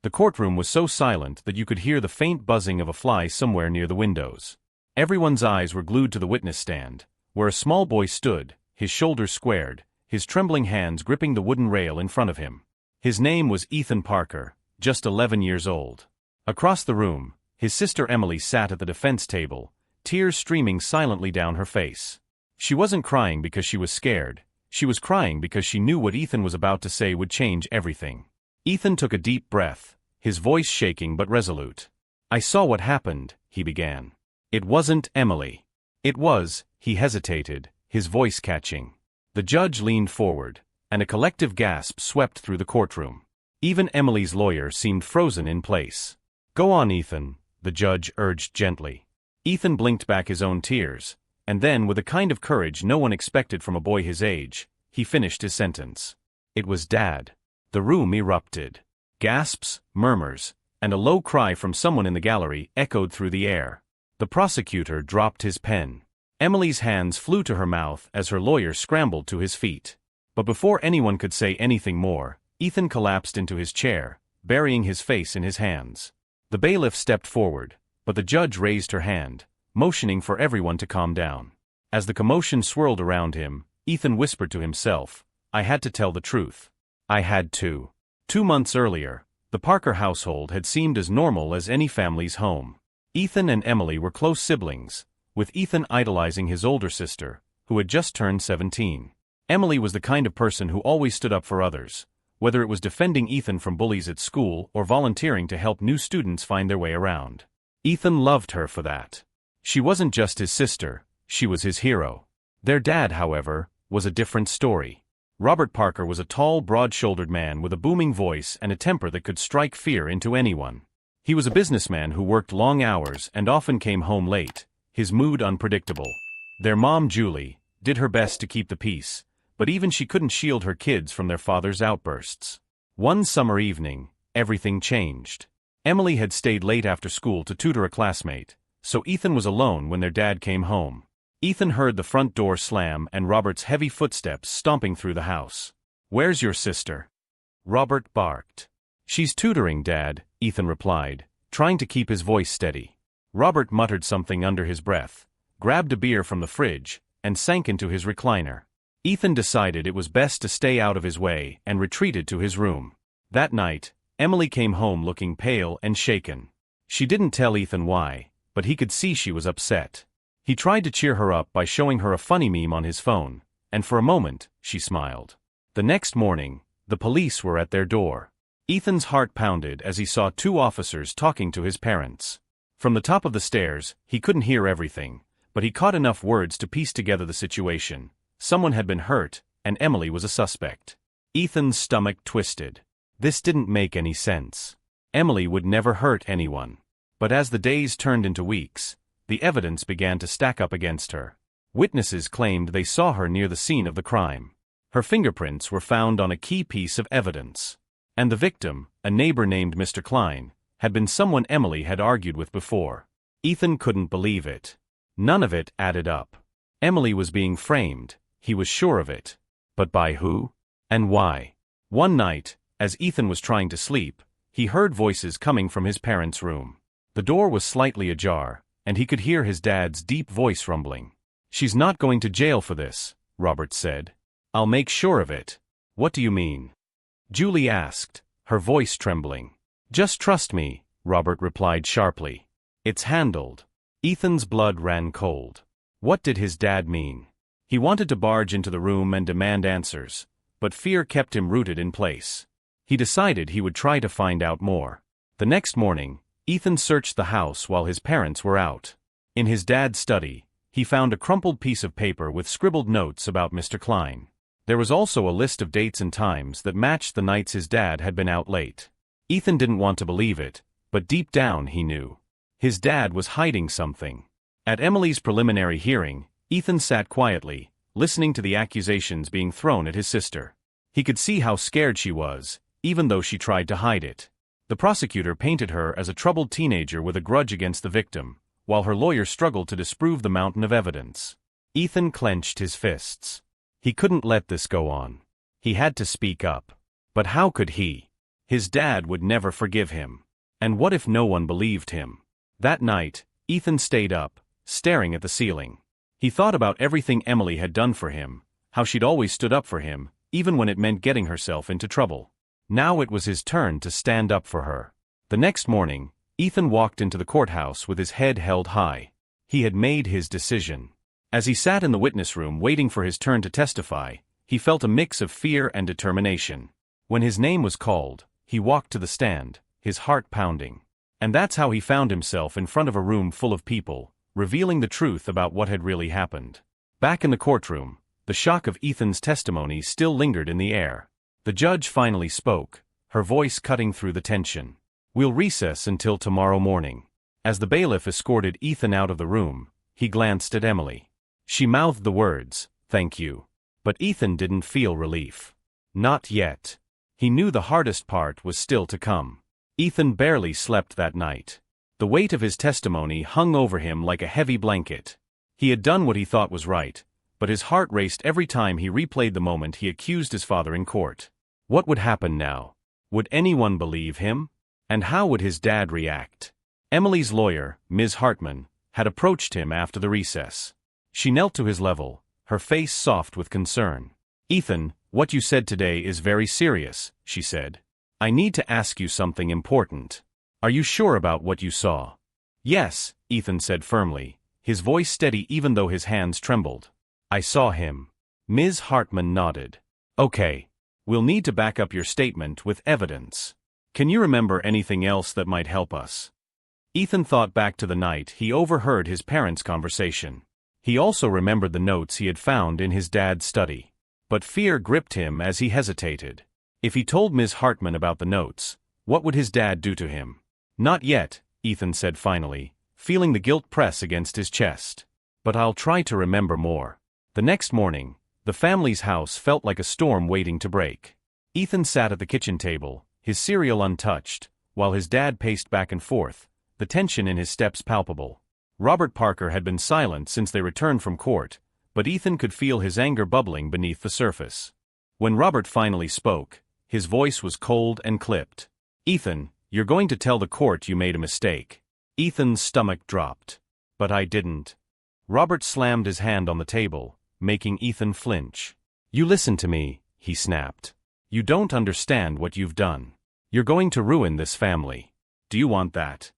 The courtroom was so silent that you could hear the faint buzzing of a fly somewhere near the windows. Everyone's eyes were glued to the witness stand, where a small boy stood, his shoulders squared, his trembling hands gripping the wooden rail in front of him. His name was Ethan Parker, just 11 years old. Across the room, his sister Emily sat at the defense table, tears streaming silently down her face. She wasn't crying because she was scared. She was crying because she knew what Ethan was about to say would change everything. Ethan took a deep breath, his voice shaking but resolute. "I saw what happened," he began. "It wasn't Emily. It was," he hesitated, his voice catching. The judge leaned forward, and a collective gasp swept through the courtroom. Even Emily's lawyer seemed frozen in place. "Go on, Ethan," the judge urged gently. Ethan blinked back his own tears, and then, with a kind of courage no one expected from a boy his age, he finished his sentence. "It was Dad." The room erupted. Gasps, murmurs, and a low cry from someone in the gallery echoed through the air. The prosecutor dropped his pen. Emily's hands flew to her mouth as her lawyer scrambled to his feet. But before anyone could say anything more, Ethan collapsed into his chair, burying his face in his hands. The bailiff stepped forward, but the judge raised her hand, motioning for everyone to calm down. As the commotion swirled around him, Ethan whispered to himself, "I had to tell the truth. I had to." 2 months earlier, the Parker household had seemed as normal as any family's home. Ethan and Emily were close siblings, with Ethan idolizing his older sister, who had just turned 17. Emily was the kind of person who always stood up for others, whether it was defending Ethan from bullies at school or volunteering to help new students find their way around. Ethan loved her for that. She wasn't just his sister, she was his hero. Their dad, however, was a different story. Robert Parker was a tall, broad-shouldered man with a booming voice and a temper that could strike fear into anyone. He was a businessman who worked long hours and often came home late, his mood unpredictable. Their mom, Julie, did her best to keep the peace, but even she couldn't shield her kids from their father's outbursts. One summer evening, everything changed. Emily had stayed late after school to tutor a classmate, so Ethan was alone when their dad came home. Ethan heard the front door slam and Robert's heavy footsteps stomping through the house. "Where's your sister?" Robert barked. "She's tutoring, Dad," Ethan replied, trying to keep his voice steady. Robert muttered something under his breath, grabbed a beer from the fridge, and sank into his recliner. Ethan decided it was best to stay out of his way and retreated to his room. That night, Emily came home looking pale and shaken. She didn't tell Ethan why, but he could see she was upset. He tried to cheer her up by showing her a funny meme on his phone, and for a moment, she smiled. The next morning, the police were at their door. Ethan's heart pounded as he saw 2 officers talking to his parents. From the top of the stairs, he couldn't hear everything, but he caught enough words to piece together the situation. Someone had been hurt, and Emily was a suspect. Ethan's stomach twisted. This didn't make any sense. Emily would never hurt anyone. But as the days turned into weeks, the evidence began to stack up against her. Witnesses claimed they saw her near the scene of the crime. Her fingerprints were found on a key piece of evidence. And the victim, a neighbor named Mr. Klein, had been someone Emily had argued with before. Ethan couldn't believe it. None of it added up. Emily was being framed, he was sure of it. But by who? And why? One night, as Ethan was trying to sleep, he heard voices coming from his parents' room. The door was slightly ajar, and he could hear his dad's deep voice rumbling. "She's not going to jail for this," Robert said. "I'll make sure of it." "What do you mean?" Julie asked, her voice trembling. "Just trust me," Robert replied sharply. "It's handled." Ethan's blood ran cold. What did his dad mean? He wanted to barge into the room and demand answers, but fear kept him rooted in place. He decided he would try to find out more. The next morning, Ethan searched the house while his parents were out. In his dad's study, he found a crumpled piece of paper with scribbled notes about Mr. Klein. There was also a list of dates and times that matched the nights his dad had been out late. Ethan didn't want to believe it, but deep down he knew. His dad was hiding something. At Emily's preliminary hearing, Ethan sat quietly, listening to the accusations being thrown at his sister. He could see how scared she was, even though she tried to hide it. The prosecutor painted her as a troubled teenager with a grudge against the victim, while her lawyer struggled to disprove the mountain of evidence. Ethan clenched his fists. He couldn't let this go on. He had to speak up. But how could he? His dad would never forgive him. And what if no one believed him? That night, Ethan stayed up, staring at the ceiling. He thought about everything Emily had done for him, how she'd always stood up for him, even when it meant getting herself into trouble. Now it was his turn to stand up for her. The next morning, Ethan walked into the courthouse with his head held high. He had made his decision. As he sat in the witness room waiting for his turn to testify, he felt a mix of fear and determination. When his name was called, he walked to the stand, his heart pounding. And that's how he found himself in front of a room full of people, revealing the truth about what had really happened. Back in the courtroom, the shock of Ethan's testimony still lingered in the air. The judge finally spoke, her voice cutting through the tension. "We'll recess until tomorrow morning." As the bailiff escorted Ethan out of the room, he glanced at Emily. She mouthed the words, "Thank you." But Ethan didn't feel relief. Not yet. He knew the hardest part was still to come. Ethan barely slept that night. The weight of his testimony hung over him like a heavy blanket. He had done what he thought was right, but his heart raced every time he replayed the moment he accused his father in court. What would happen now? Would anyone believe him? And how would his dad react? Emily's lawyer, Ms. Hartman, had approached him after the recess. She knelt to his level, her face soft with concern. "Ethan, what you said today is very serious," she said. "I need to ask you something important. Are you sure about what you saw?" "Yes," Ethan said firmly, his voice steady even though his hands trembled. "I saw him." Ms. Hartman nodded. "Okay. We'll need to back up your statement with evidence. Can you remember anything else that might help us?" Ethan thought back to the night he overheard his parents' conversation. He also remembered the notes he had found in his dad's study. But fear gripped him as he hesitated. If he told Ms. Hartman about the notes, what would his dad do to him? "Not yet," Ethan said finally, feeling the guilt press against his chest. "But I'll try to remember more." The next morning, the family's house felt like a storm waiting to break. Ethan sat at the kitchen table, his cereal untouched, while his dad paced back and forth, the tension in his steps palpable. Robert Parker had been silent since they returned from court, but Ethan could feel his anger bubbling beneath the surface. When Robert finally spoke, his voice was cold and clipped. "Ethan, you're going to tell the court you made a mistake." Ethan's stomach dropped. "But I didn't." Robert slammed his hand on the table, making Ethan flinch. "You listen to me," he snapped. "You don't understand what you've done. You're going to ruin this family. Do you want that?"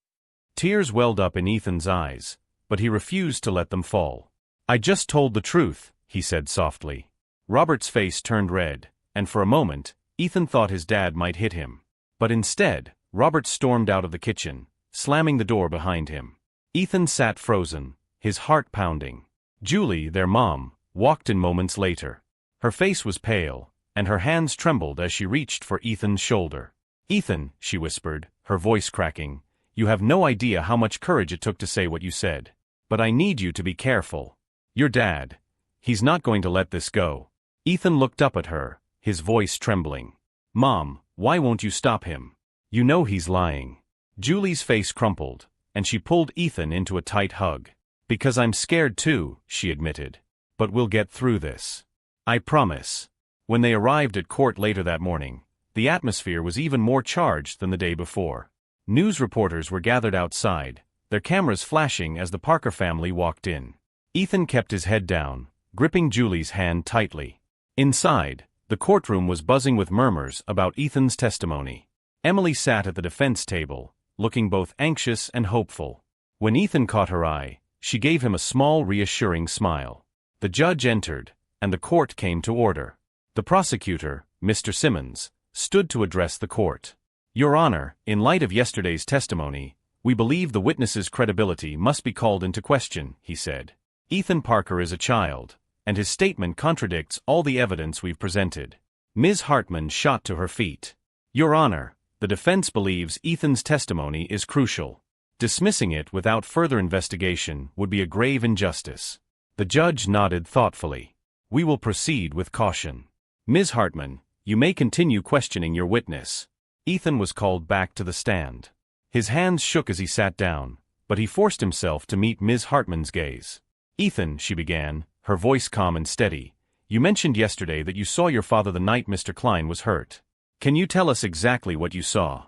Tears welled up in Ethan's eyes, but he refused to let them fall. "I just told the truth," he said softly. Robert's face turned red, and for a moment, Ethan thought his dad might hit him. But instead, Robert stormed out of the kitchen, slamming the door behind him. Ethan sat frozen, his heart pounding. Julie, their mom, walked in moments later. Her face was pale, and her hands trembled as she reached for Ethan's shoulder. "Ethan," she whispered, her voice cracking, "you have no idea how much courage it took to say what you said. But I need you to be careful. Your dad, he's not going to let this go." Ethan looked up at her, his voice trembling. "Mom, why won't you stop him? You know he's lying." Julie's face crumpled, and she pulled Ethan into a tight hug. "Because I'm scared too," she admitted. "But we'll get through this. I promise." When they arrived at court later that morning, the atmosphere was even more charged than the day before. News reporters were gathered outside, their cameras flashing as the Parker family walked in. Ethan kept his head down, gripping Julie's hand tightly. Inside, the courtroom was buzzing with murmurs about Ethan's testimony. Emily sat at the defense table, looking both anxious and hopeful. When Ethan caught her eye, she gave him a small, reassuring smile. The judge entered, and the court came to order. The prosecutor, Mr. Simmons, stood to address the court. "Your Honor, in light of yesterday's testimony, we believe the witness's credibility must be called into question," he said. "Ethan Parker is a child, and his statement contradicts all the evidence we've presented." Ms. Hartman shot to her feet. "Your Honor, the defense believes Ethan's testimony is crucial. Dismissing it without further investigation would be a grave injustice." The judge nodded thoughtfully. "We will proceed with caution. Ms. Hartman, you may continue questioning your witness." Ethan was called back to the stand. His hands shook as he sat down, but he forced himself to meet Ms. Hartman's gaze. "Ethan," she began, her voice calm and steady, "you mentioned yesterday that you saw your father the night Mr. Klein was hurt. Can you tell us exactly what you saw?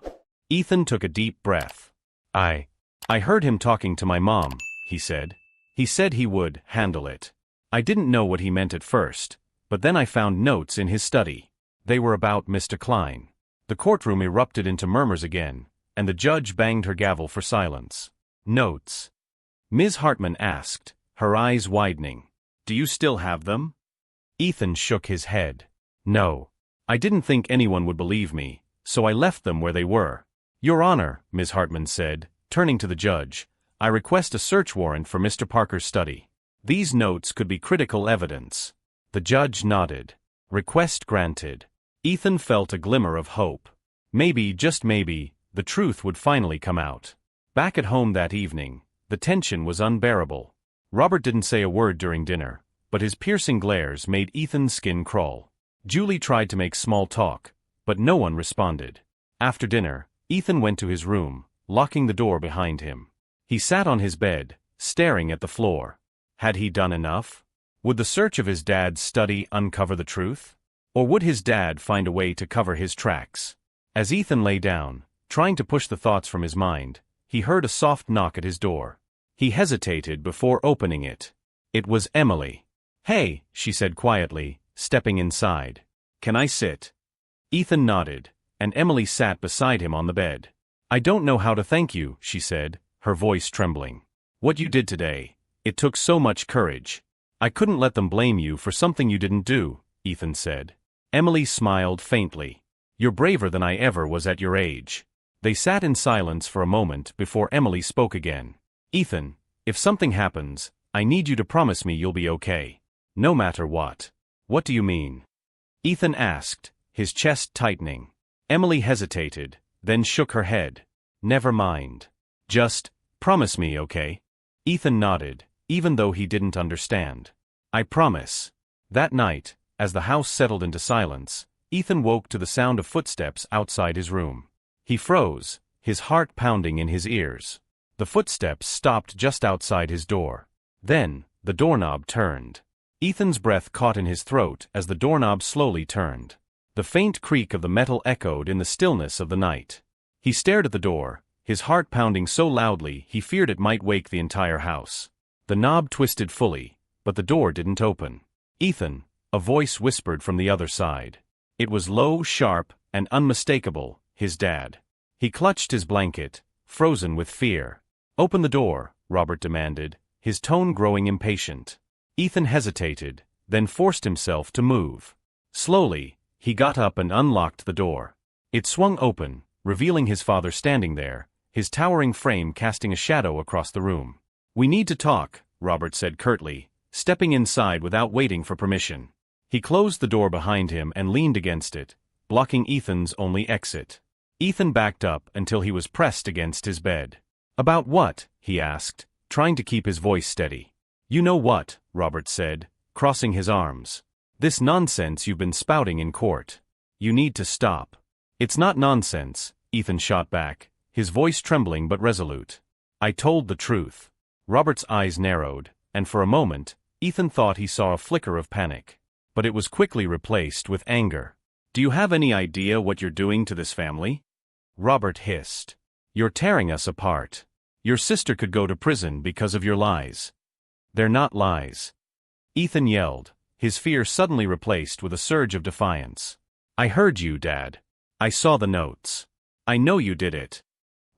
Ethan took a deep breath. I heard him talking to my mom, he said. He said he would handle it. I didn't know what he meant at first, but then I found notes in his study. They were about Mr. Klein. The courtroom erupted into murmurs again, and the judge banged her gavel for silence. Notes? Ms. Hartman asked, her eyes widening. Do you still have them? Ethan shook his head. No. I didn't think anyone would believe me, so I left them where they were. Your Honor, Ms. Hartman said, turning to the judge, I request a search warrant for Mr. Parker's study. These notes could be critical evidence. The judge nodded. Request granted. Ethan felt a glimmer of hope. Maybe, just maybe, the truth would finally come out. Back at home that evening, the tension was unbearable. Robert didn't say a word during dinner, but his piercing glares made Ethan's skin crawl. Julie tried to make small talk, but no one responded. After dinner, Ethan went to his room, locking the door behind him. He sat on his bed, staring at the floor. Had he done enough? Would the search of his dad's study uncover the truth? Or would his dad find a way to cover his tracks? As Ethan lay down, trying to push the thoughts from his mind, he heard a soft knock at his door. He hesitated before opening it. It was Emily. Hey, she said quietly, stepping inside. Can I sit? Ethan nodded, and Emily sat beside him on the bed. I don't know how to thank you, she said, her voice trembling. What you did today, it took so much courage. I couldn't let them blame you for something you didn't do, Ethan said. Emily smiled faintly. You're braver than I ever was at your age. They sat in silence for a moment before Emily spoke again. Ethan, if something happens, I need you to promise me you'll be okay. No matter what. What do you mean? Ethan asked, his chest tightening. Emily hesitated, then shook her head. Never mind. Just, promise me, okay? Ethan nodded, even though he didn't understand. I promise. That night, as the house settled into silence, Ethan woke to the sound of footsteps outside his room. He froze, his heart pounding in his ears. The footsteps stopped just outside his door. Then, the doorknob turned. Ethan's breath caught in his throat as the doorknob slowly turned. The faint creak of the metal echoed in the stillness of the night. He stared at the door, his heart pounding so loudly he feared it might wake the entire house. The knob twisted fully, but the door didn't open. Ethan, a voice whispered from the other side. It was low, sharp, and unmistakable, his dad. He clutched his blanket, frozen with fear. Open the door, Robert demanded, his tone growing impatient. Ethan hesitated, then forced himself to move. Slowly, he got up and unlocked the door. It swung open, revealing his father standing there, his towering frame casting a shadow across the room. We need to talk, Robert said curtly, stepping inside without waiting for permission. He closed the door behind him and leaned against it, blocking Ethan's only exit. Ethan backed up until he was pressed against his bed. About what? He asked, trying to keep his voice steady. You know what, Robert said, crossing his arms. This nonsense you've been spouting in court. You need to stop. It's not nonsense, Ethan shot back, his voice trembling but resolute. I told the truth. Robert's eyes narrowed, and for a moment, Ethan thought he saw a flicker of panic. But it was quickly replaced with anger. Do you have any idea what you're doing to this family? Robert hissed. You're tearing us apart. Your sister could go to prison because of your lies. They're not lies. Ethan yelled, his fear suddenly replaced with a surge of defiance. I heard you, Dad. I saw the notes. I know you did it.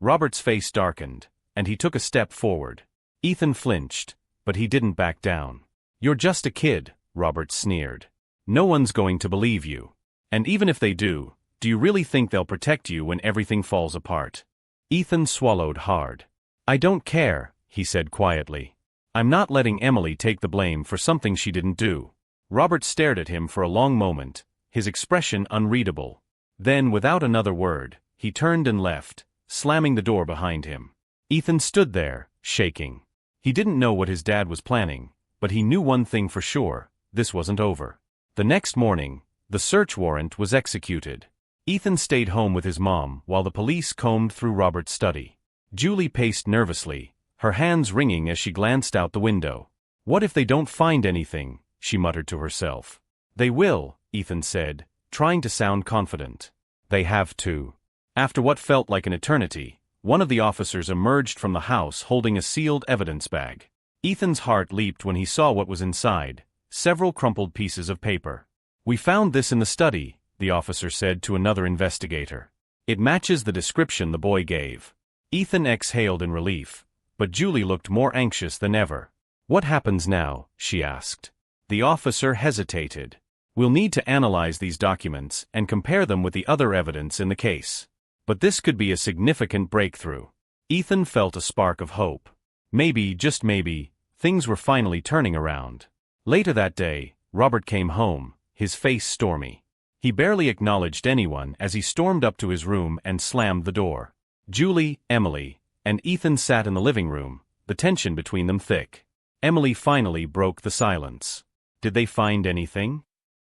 Robert's face darkened, and he took a step forward. Ethan flinched, but he didn't back down. You're just a kid, Robert sneered. No one's going to believe you. And even if they do you really think they'll protect you when everything falls apart? Ethan swallowed hard. I don't care, he said quietly. I'm not letting Emily take the blame for something she didn't do. Robert stared at him for a long moment, his expression unreadable. Then, without another word, he turned and left, slamming the door behind him. Ethan stood there, shaking. He didn't know what his dad was planning, but he knew one thing for sure, this wasn't over. The next morning, the search warrant was executed. Ethan stayed home with his mom while the police combed through Robert's study. Julie paced nervously, her hands wringing as she glanced out the window. What if they don't find anything? She muttered to herself. They will, Ethan said, trying to sound confident. They have to. After what felt like an eternity, one of the officers emerged from the house holding a sealed evidence bag. Ethan's heart leaped when he saw what was inside, several crumpled pieces of paper. "We found this in the study," the officer said to another investigator. "It matches the description the boy gave." Ethan exhaled in relief, but Julie looked more anxious than ever. "What happens now?" she asked. The officer hesitated. "We'll need to analyze these documents and compare them with the other evidence in the case. But this could be a significant breakthrough." Ethan felt a spark of hope. Maybe, just maybe, things were finally turning around. Later that day, Robert came home, his face stormy. He barely acknowledged anyone as he stormed up to his room and slammed the door. Julie, Emily, and Ethan sat in the living room, the tension between them thick. Emily finally broke the silence. "Did they find anything?"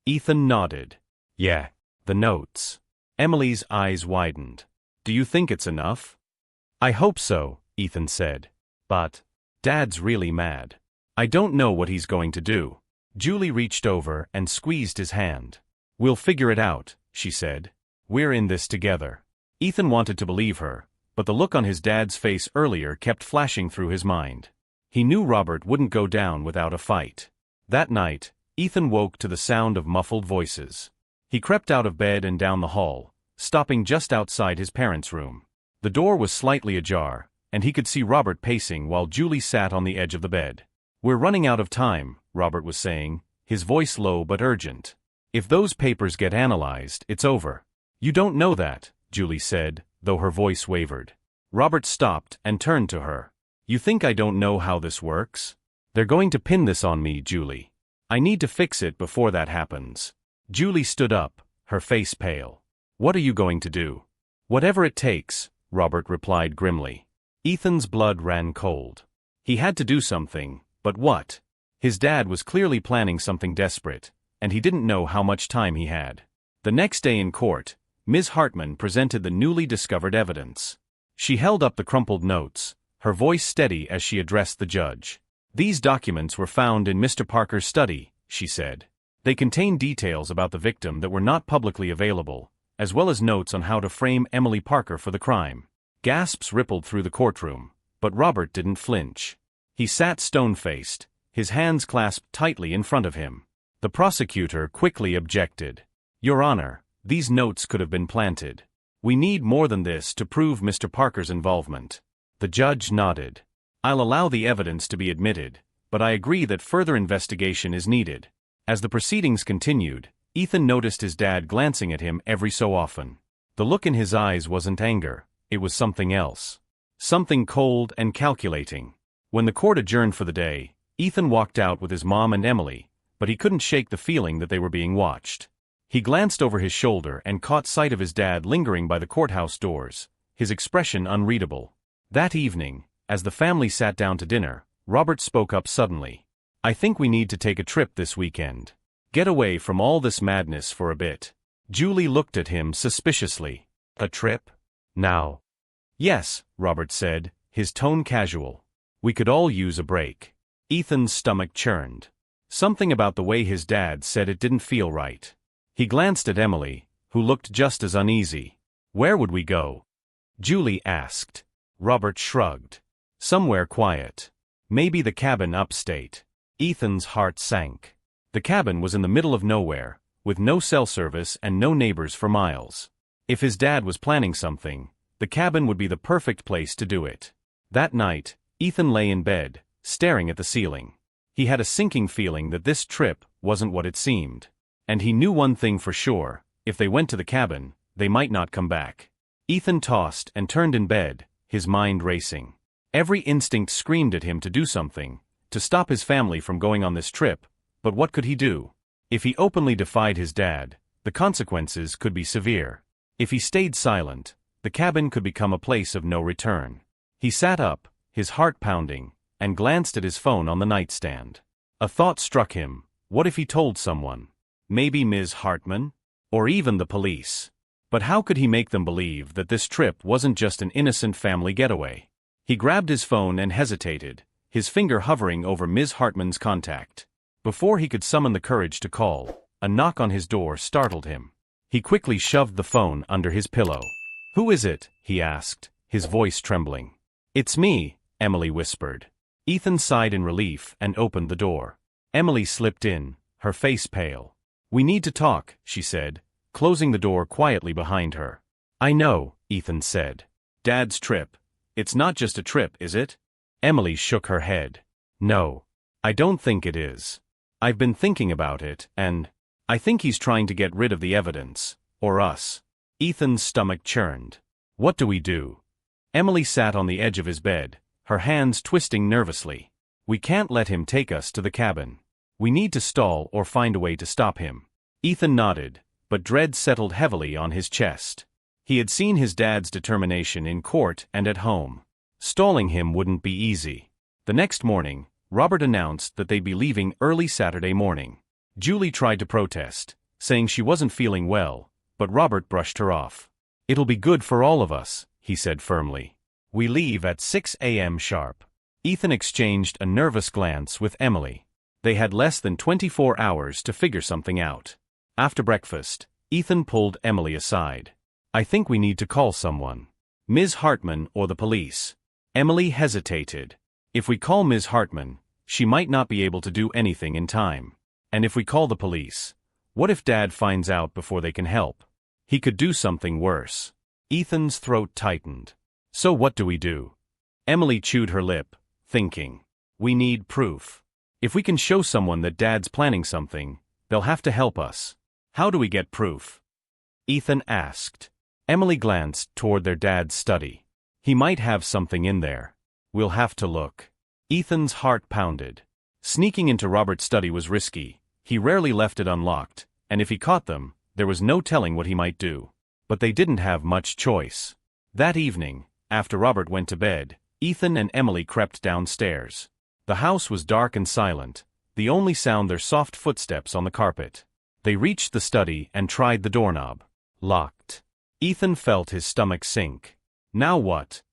Ethan nodded. "Yeah, the notes." Emily's eyes widened. "Do you think it's enough?" "I hope so," Ethan said. "But Dad's really mad. I don't know what he's going to do." Julie reached over and squeezed his hand. "We'll figure it out," she said. "We're in this together." Ethan wanted to believe her, but the look on his dad's face earlier kept flashing through his mind. He knew Robert wouldn't go down without a fight. That night, Ethan woke to the sound of muffled voices. He crept out of bed and down the hall, stopping just outside his parents' room. The door was slightly ajar, and he could see Robert pacing while Julie sat on the edge of the bed. "We're running out of time," Robert was saying, his voice low but urgent. "If those papers get analyzed, it's over." "You don't know that," Julie said, though her voice wavered. Robert stopped and turned to her. "You think I don't know how this works? They're going to pin this on me, Julie. I need to fix it before that happens." Julie stood up, her face pale. "What are you going to do?" "Whatever it takes," Robert replied grimly. Ethan's blood ran cold. He had to do something, but what? His dad was clearly planning something desperate, and he didn't know how much time he had. The next day in court, Ms. Hartman presented the newly discovered evidence. She held up the crumpled notes, her voice steady as she addressed the judge. "These documents were found in Mr. Parker's study," she said. "They contain details about the victim that were not publicly available, as well as notes on how to frame Emily Parker for the crime." Gasps rippled through the courtroom, but Robert didn't flinch. He sat stone-faced, his hands clasped tightly in front of him. The prosecutor quickly objected. "Your Honor, these notes could have been planted. We need more than this to prove Mr. Parker's involvement." The judge nodded. "I'll allow the evidence to be admitted, but I agree that further investigation is needed." As the proceedings continued, Ethan noticed his dad glancing at him every so often. The look in his eyes wasn't anger, it was something else. Something cold and calculating. When the court adjourned for the day, Ethan walked out with his mom and Emily, but he couldn't shake the feeling that they were being watched. He glanced over his shoulder and caught sight of his dad lingering by the courthouse doors, his expression unreadable. That evening, as the family sat down to dinner, Robert spoke up suddenly. "I think we need to take a trip this weekend. Get away from all this madness for a bit." Julie looked at him suspiciously. "A trip? Now?" "Yes," Robert said, his tone casual. "We could all use a break." Ethan's stomach churned. Something about the way his dad said it didn't feel right. He glanced at Emily, who looked just as uneasy. "Where would we go?" Julie asked. Robert shrugged. "Somewhere quiet. Maybe the cabin upstate." Ethan's heart sank. The cabin was in the middle of nowhere, with no cell service and no neighbors for miles. If his dad was planning something, the cabin would be the perfect place to do it. That night, Ethan lay in bed, staring at the ceiling. He had a sinking feeling that this trip wasn't what it seemed. And he knew one thing for sure: if they went to the cabin, they might not come back. Ethan tossed and turned in bed, his mind racing. Every instinct screamed at him to do something, to stop his family from going on this trip, but what could he do? If he openly defied his dad, the consequences could be severe. If he stayed silent, the cabin could become a place of no return. He sat up, his heart pounding, and glanced at his phone on the nightstand. A thought struck him: what if he told someone? Maybe Ms. Hartman? Or even the police? But how could he make them believe that this trip wasn't just an innocent family getaway? He grabbed his phone and hesitated, his finger hovering over Ms. Hartman's contact. Before he could summon the courage to call, a knock on his door startled him. He quickly shoved the phone under his pillow. "Who is it?" he asked, his voice trembling. "It's me," Emily whispered. Ethan sighed in relief and opened the door. Emily slipped in, her face pale. "We need to talk," she said, closing the door quietly behind her. "I know," Ethan said. "Dad's trip. It's not just a trip, is it?" Emily shook her head. "No. I don't think it is. I've been thinking about it, and I think he's trying to get rid of the evidence. Or us." Ethan's stomach churned. "What do we do?" Emily sat on the edge of his bed, her hands twisting nervously. "We can't let him take us to the cabin. We need to stall or find a way to stop him." Ethan nodded, but dread settled heavily on his chest. He had seen his dad's determination in court and at home. Stalling him wouldn't be easy. The next morning, Robert announced that they'd be leaving early Saturday morning. Julie tried to protest, saying she wasn't feeling well, but Robert brushed her off. "It'll be good for all of us," he said firmly. "We leave at 6 a.m. sharp." Ethan exchanged a nervous glance with Emily. They had less than 24 hours to figure something out. After breakfast, Ethan pulled Emily aside. "I think we need to call someone. Ms. Hartman or the police." Emily hesitated. "If we call Ms. Hartman, she might not be able to do anything in time. And if we call the police, what if Dad finds out before they can help? He could do something worse." Ethan's throat tightened. "So what do we do?" Emily chewed her lip, thinking. "We need proof. If we can show someone that Dad's planning something, they'll have to help us. How do we get proof?" Ethan asked. Emily glanced toward their dad's study. "He might have something in there. We'll have to look." Ethan's heart pounded. Sneaking into Robert's study was risky. He rarely left it unlocked, and if he caught them, there was no telling what he might do. But they didn't have much choice. That evening, after Robert went to bed, Ethan and Emily crept downstairs. The house was dark and silent, the only sound their soft footsteps on the carpet. They reached the study and tried the doorknob. Locked. Ethan felt his stomach sink. Now what?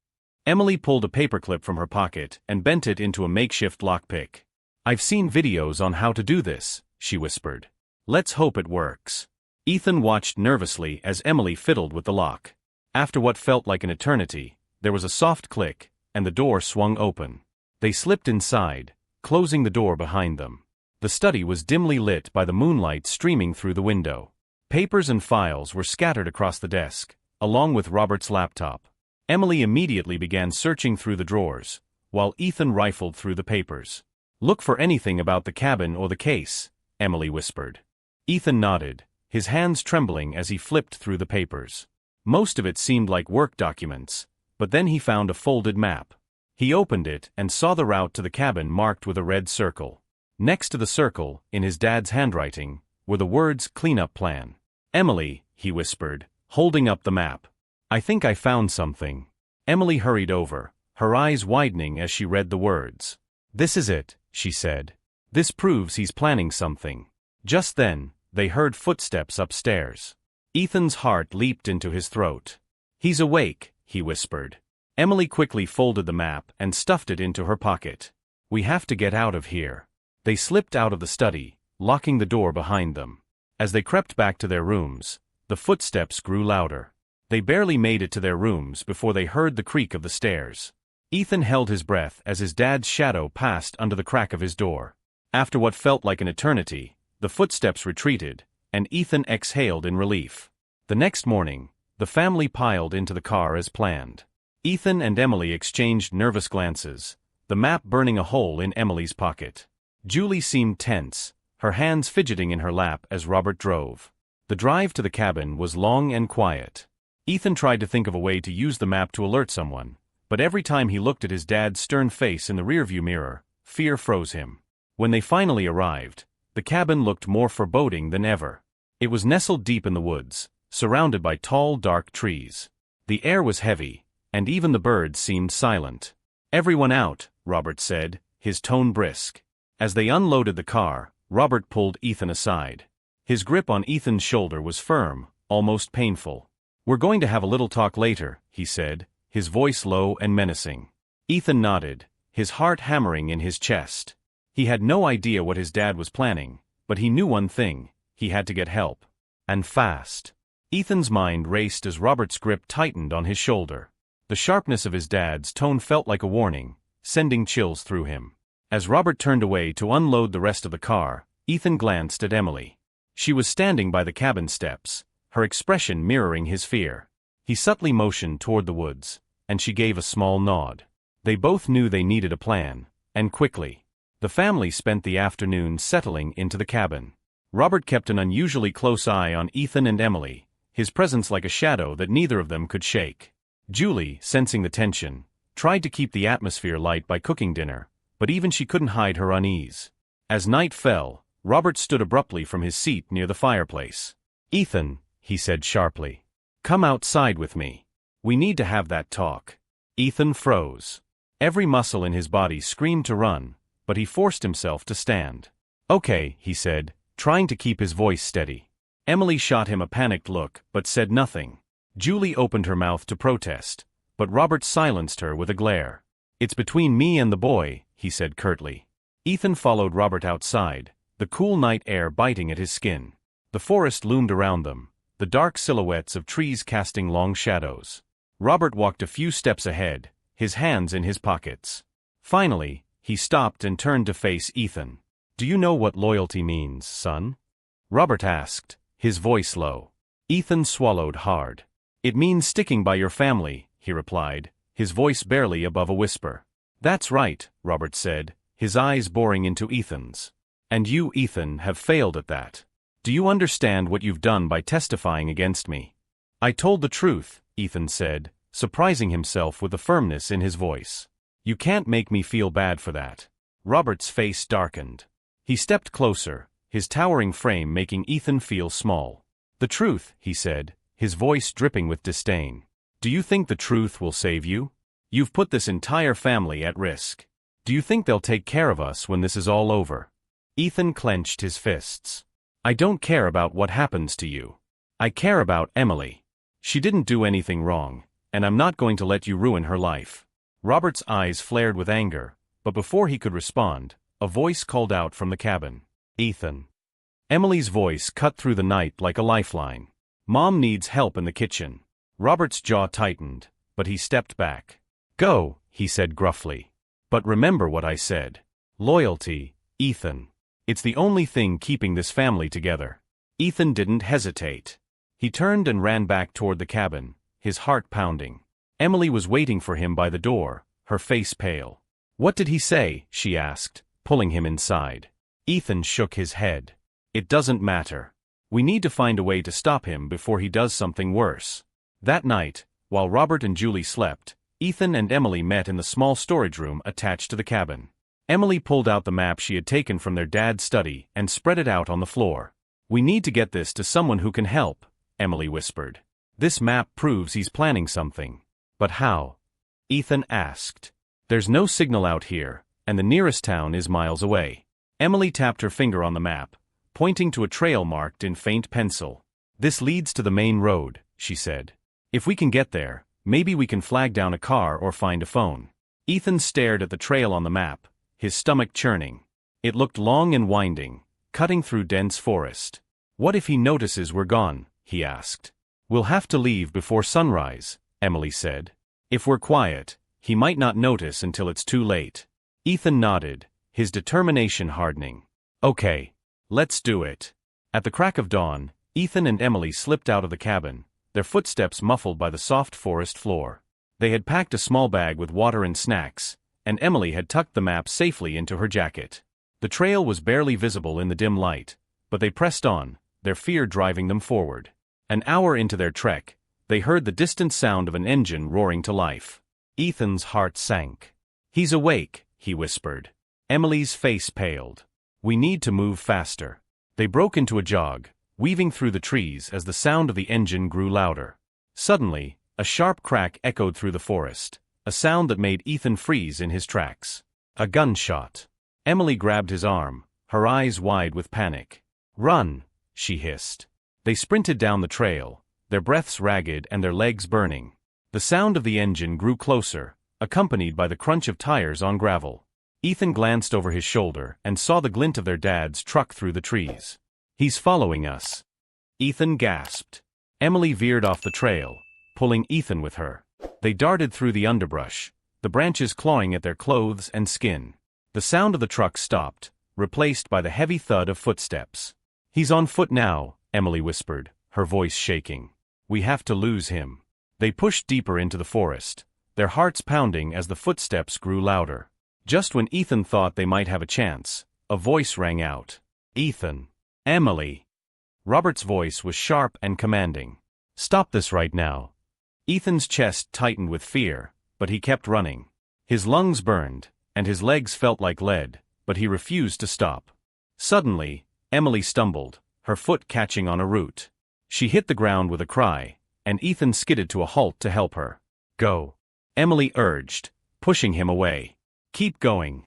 Emily pulled a paperclip from her pocket and bent it into a makeshift lockpick. "I've seen videos on how to do this," she whispered. "Let's hope it works." Ethan watched nervously as Emily fiddled with the lock. After what felt like an eternity, there was a soft click, and the door swung open. They slipped inside, closing the door behind them. The study was dimly lit by the moonlight streaming through the window. Papers and files were scattered across the desk, along with Robert's laptop. Emily immediately began searching through the drawers, while Ethan rifled through the papers. "Look for anything about the cabin or the case," Emily whispered. Ethan nodded, his hands trembling as he flipped through the papers. Most of it seemed like work documents, but then he found a folded map. He opened it and saw the route to the cabin marked with a red circle. Next to the circle, in his dad's handwriting, were the words "cleanup plan." "Emily," he whispered, holding up the map. "I think I found something." Emily hurried over, her eyes widening as she read the words. "This is it," she said. "This proves he's planning something." Just then, they heard footsteps upstairs. Ethan's heart leaped into his throat. "He's awake," he whispered. Emily quickly folded the map and stuffed it into her pocket. "We have to get out of here." They slipped out of the study, locking the door behind them. As they crept back to their rooms, the footsteps grew louder. They barely made it to their rooms before they heard the creak of the stairs. Ethan held his breath as his dad's shadow passed under the crack of his door. After what felt like an eternity, the footsteps retreated, and Ethan exhaled in relief. The next morning, the family piled into the car as planned. Ethan and Emily exchanged nervous glances, the map burning a hole in Emily's pocket. Julie seemed tense, her hands fidgeting in her lap as Robert drove. The drive to the cabin was long and quiet. Ethan tried to think of a way to use the map to alert someone, but every time he looked at his dad's stern face in the rearview mirror, fear froze him. When they finally arrived, the cabin looked more foreboding than ever. It was nestled deep in the woods, surrounded by tall, dark trees. The air was heavy, and even the birds seemed silent. "Everyone out," Robert said, his tone brisk. As they unloaded the car, Robert pulled Ethan aside. His grip on Ethan's shoulder was firm, almost painful. "We're going to have a little talk later," he said, his voice low and menacing. Ethan nodded, his heart hammering in his chest. He had no idea what his dad was planning, but he knew one thing: he had to get help. And fast. Ethan's mind raced as Robert's grip tightened on his shoulder. The sharpness of his dad's tone felt like a warning, sending chills through him. As Robert turned away to unload the rest of the car, Ethan glanced at Emily. She was standing by the cabin steps, her expression mirroring his fear. He subtly motioned toward the woods, and she gave a small nod. They both knew they needed a plan, and quickly. The family spent the afternoon settling into the cabin. Robert kept an unusually close eye on Ethan and Emily, his presence like a shadow that neither of them could shake. Julie, sensing the tension, tried to keep the atmosphere light by cooking dinner, but even she couldn't hide her unease. As night fell, Robert stood abruptly from his seat near the fireplace. "Ethan," he said sharply, "come outside with me. We need to have that talk." Ethan froze. Every muscle in his body screamed to run, but he forced himself to stand. "Okay," he said, trying to keep his voice steady. Emily shot him a panicked look, but said nothing. Julie opened her mouth to protest, but Robert silenced her with a glare. "It's between me and the boy," he said curtly. Ethan followed Robert outside, the cool night air biting at his skin. The forest loomed around them, the dark silhouettes of trees casting long shadows. Robert walked a few steps ahead, his hands in his pockets. Finally, he stopped and turned to face Ethan. "Do you know what loyalty means, son?" Robert asked, his voice low. Ethan swallowed hard. "It means sticking by your family," he replied, his voice barely above a whisper. "That's right," Robert said, his eyes boring into Ethan's. "And you, Ethan, have failed at that. Do you understand what you've done by testifying against me?" "I told the truth," Ethan said, surprising himself with the firmness in his voice. "You can't make me feel bad for that." Robert's face darkened. He stepped closer, his towering frame making Ethan feel small. "The truth," he said, his voice dripping with disdain. "Do you think the truth will save you? You've put this entire family at risk. Do you think they'll take care of us when this is all over?" Ethan clenched his fists. "I don't care about what happens to you. I care about Emily. She didn't do anything wrong, and I'm not going to let you ruin her life." Robert's eyes flared with anger, but before he could respond, a voice called out from the cabin. "Ethan." Emily's voice cut through the night like a lifeline. "Mom needs help in the kitchen." Robert's jaw tightened, but he stepped back. "Go," he said gruffly. "But remember what I said. Loyalty, Ethan. It's the only thing keeping this family together." Ethan didn't hesitate. He turned and ran back toward the cabin, his heart pounding. Emily was waiting for him by the door, her face pale. "What did he say?" she asked, pulling him inside. Ethan shook his head. "It doesn't matter. We need to find a way to stop him before he does something worse." That night, while Robert and Julie slept, Ethan and Emily met in the small storage room attached to the cabin. Emily pulled out the map she had taken from their dad's study and spread it out on the floor. "We need to get this to someone who can help," Emily whispered. "This map proves he's planning something." "But how?" Ethan asked. "There's no signal out here, and the nearest town is miles away." Emily tapped her finger on the map, pointing to a trail marked in faint pencil. "This leads to the main road," she said. "If we can get there, maybe we can flag down a car or find a phone." Ethan stared at the trail on the map, his stomach churning. It looked long and winding, cutting through dense forest. "What if he notices we're gone?" he asked. "We'll have to leave before sunrise," Emily said. "If we're quiet, he might not notice until it's too late." Ethan nodded, his determination hardening. "Okay, let's do it." At the crack of dawn, Ethan and Emily slipped out of the cabin, their footsteps muffled by the soft forest floor. They had packed a small bag with water and snacks, and Emily had tucked the map safely into her jacket. The trail was barely visible in the dim light, but they pressed on, their fear driving them forward. An hour into their trek, they heard the distant sound of an engine roaring to life. Ethan's heart sank. "He's awake," he whispered. Emily's face paled. "We need to move faster." They broke into a jog, weaving through the trees as the sound of the engine grew louder. Suddenly, a sharp crack echoed through the forest, a sound that made Ethan freeze in his tracks. A gunshot. Emily grabbed his arm, her eyes wide with panic. "Run!" she hissed. They sprinted down the trail, their breaths ragged and their legs burning. The sound of the engine grew closer, accompanied by the crunch of tires on gravel. Ethan glanced over his shoulder and saw the glint of their dad's truck through the trees. "He's following us." Ethan gasped. Emily veered off the trail, pulling Ethan with her. They darted through the underbrush, the branches clawing at their clothes and skin. The sound of the truck stopped, replaced by the heavy thud of footsteps. "He's on foot now," Emily whispered, her voice shaking. "We have to lose him." They pushed deeper into the forest, their hearts pounding as the footsteps grew louder. Just when Ethan thought they might have a chance, a voice rang out. "Ethan." "Emily." Robert's voice was sharp and commanding. "Stop this right now." Ethan's chest tightened with fear, but he kept running. His lungs burned, and his legs felt like lead, but he refused to stop. Suddenly, Emily stumbled, her foot catching on a root. She hit the ground with a cry, and Ethan skidded to a halt to help her. "Go," Emily urged, pushing him away. "Keep going."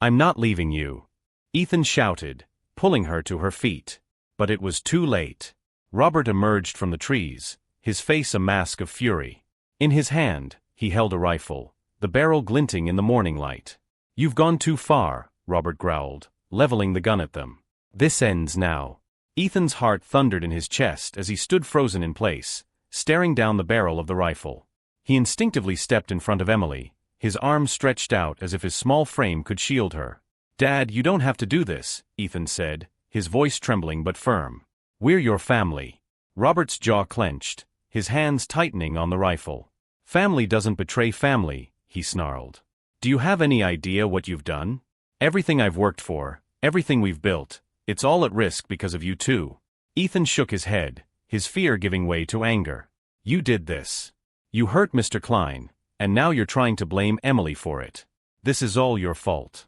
"I'm not leaving you," Ethan shouted, pulling her to her feet. But it was too late. Robert emerged from the trees, his face a mask of fury. In his hand, he held a rifle, the barrel glinting in the morning light. "You've gone too far," Robert growled, leveling the gun at them. "This ends now." Ethan's heart thundered in his chest as he stood frozen in place, staring down the barrel of the rifle. He instinctively stepped in front of Emily, his arms stretched out as if his small frame could shield her. "Dad, you don't have to do this," Ethan said, his voice trembling but firm. "We're your family." Robert's jaw clenched, his hands tightening on the rifle. "Family doesn't betray family," he snarled. "Do you have any idea what you've done? Everything I've worked for, everything we've built, it's all at risk because of you two." Ethan shook his head, his fear giving way to anger. "You did this. You hurt Mr. Klein, and now you're trying to blame Emily for it. This is all your fault."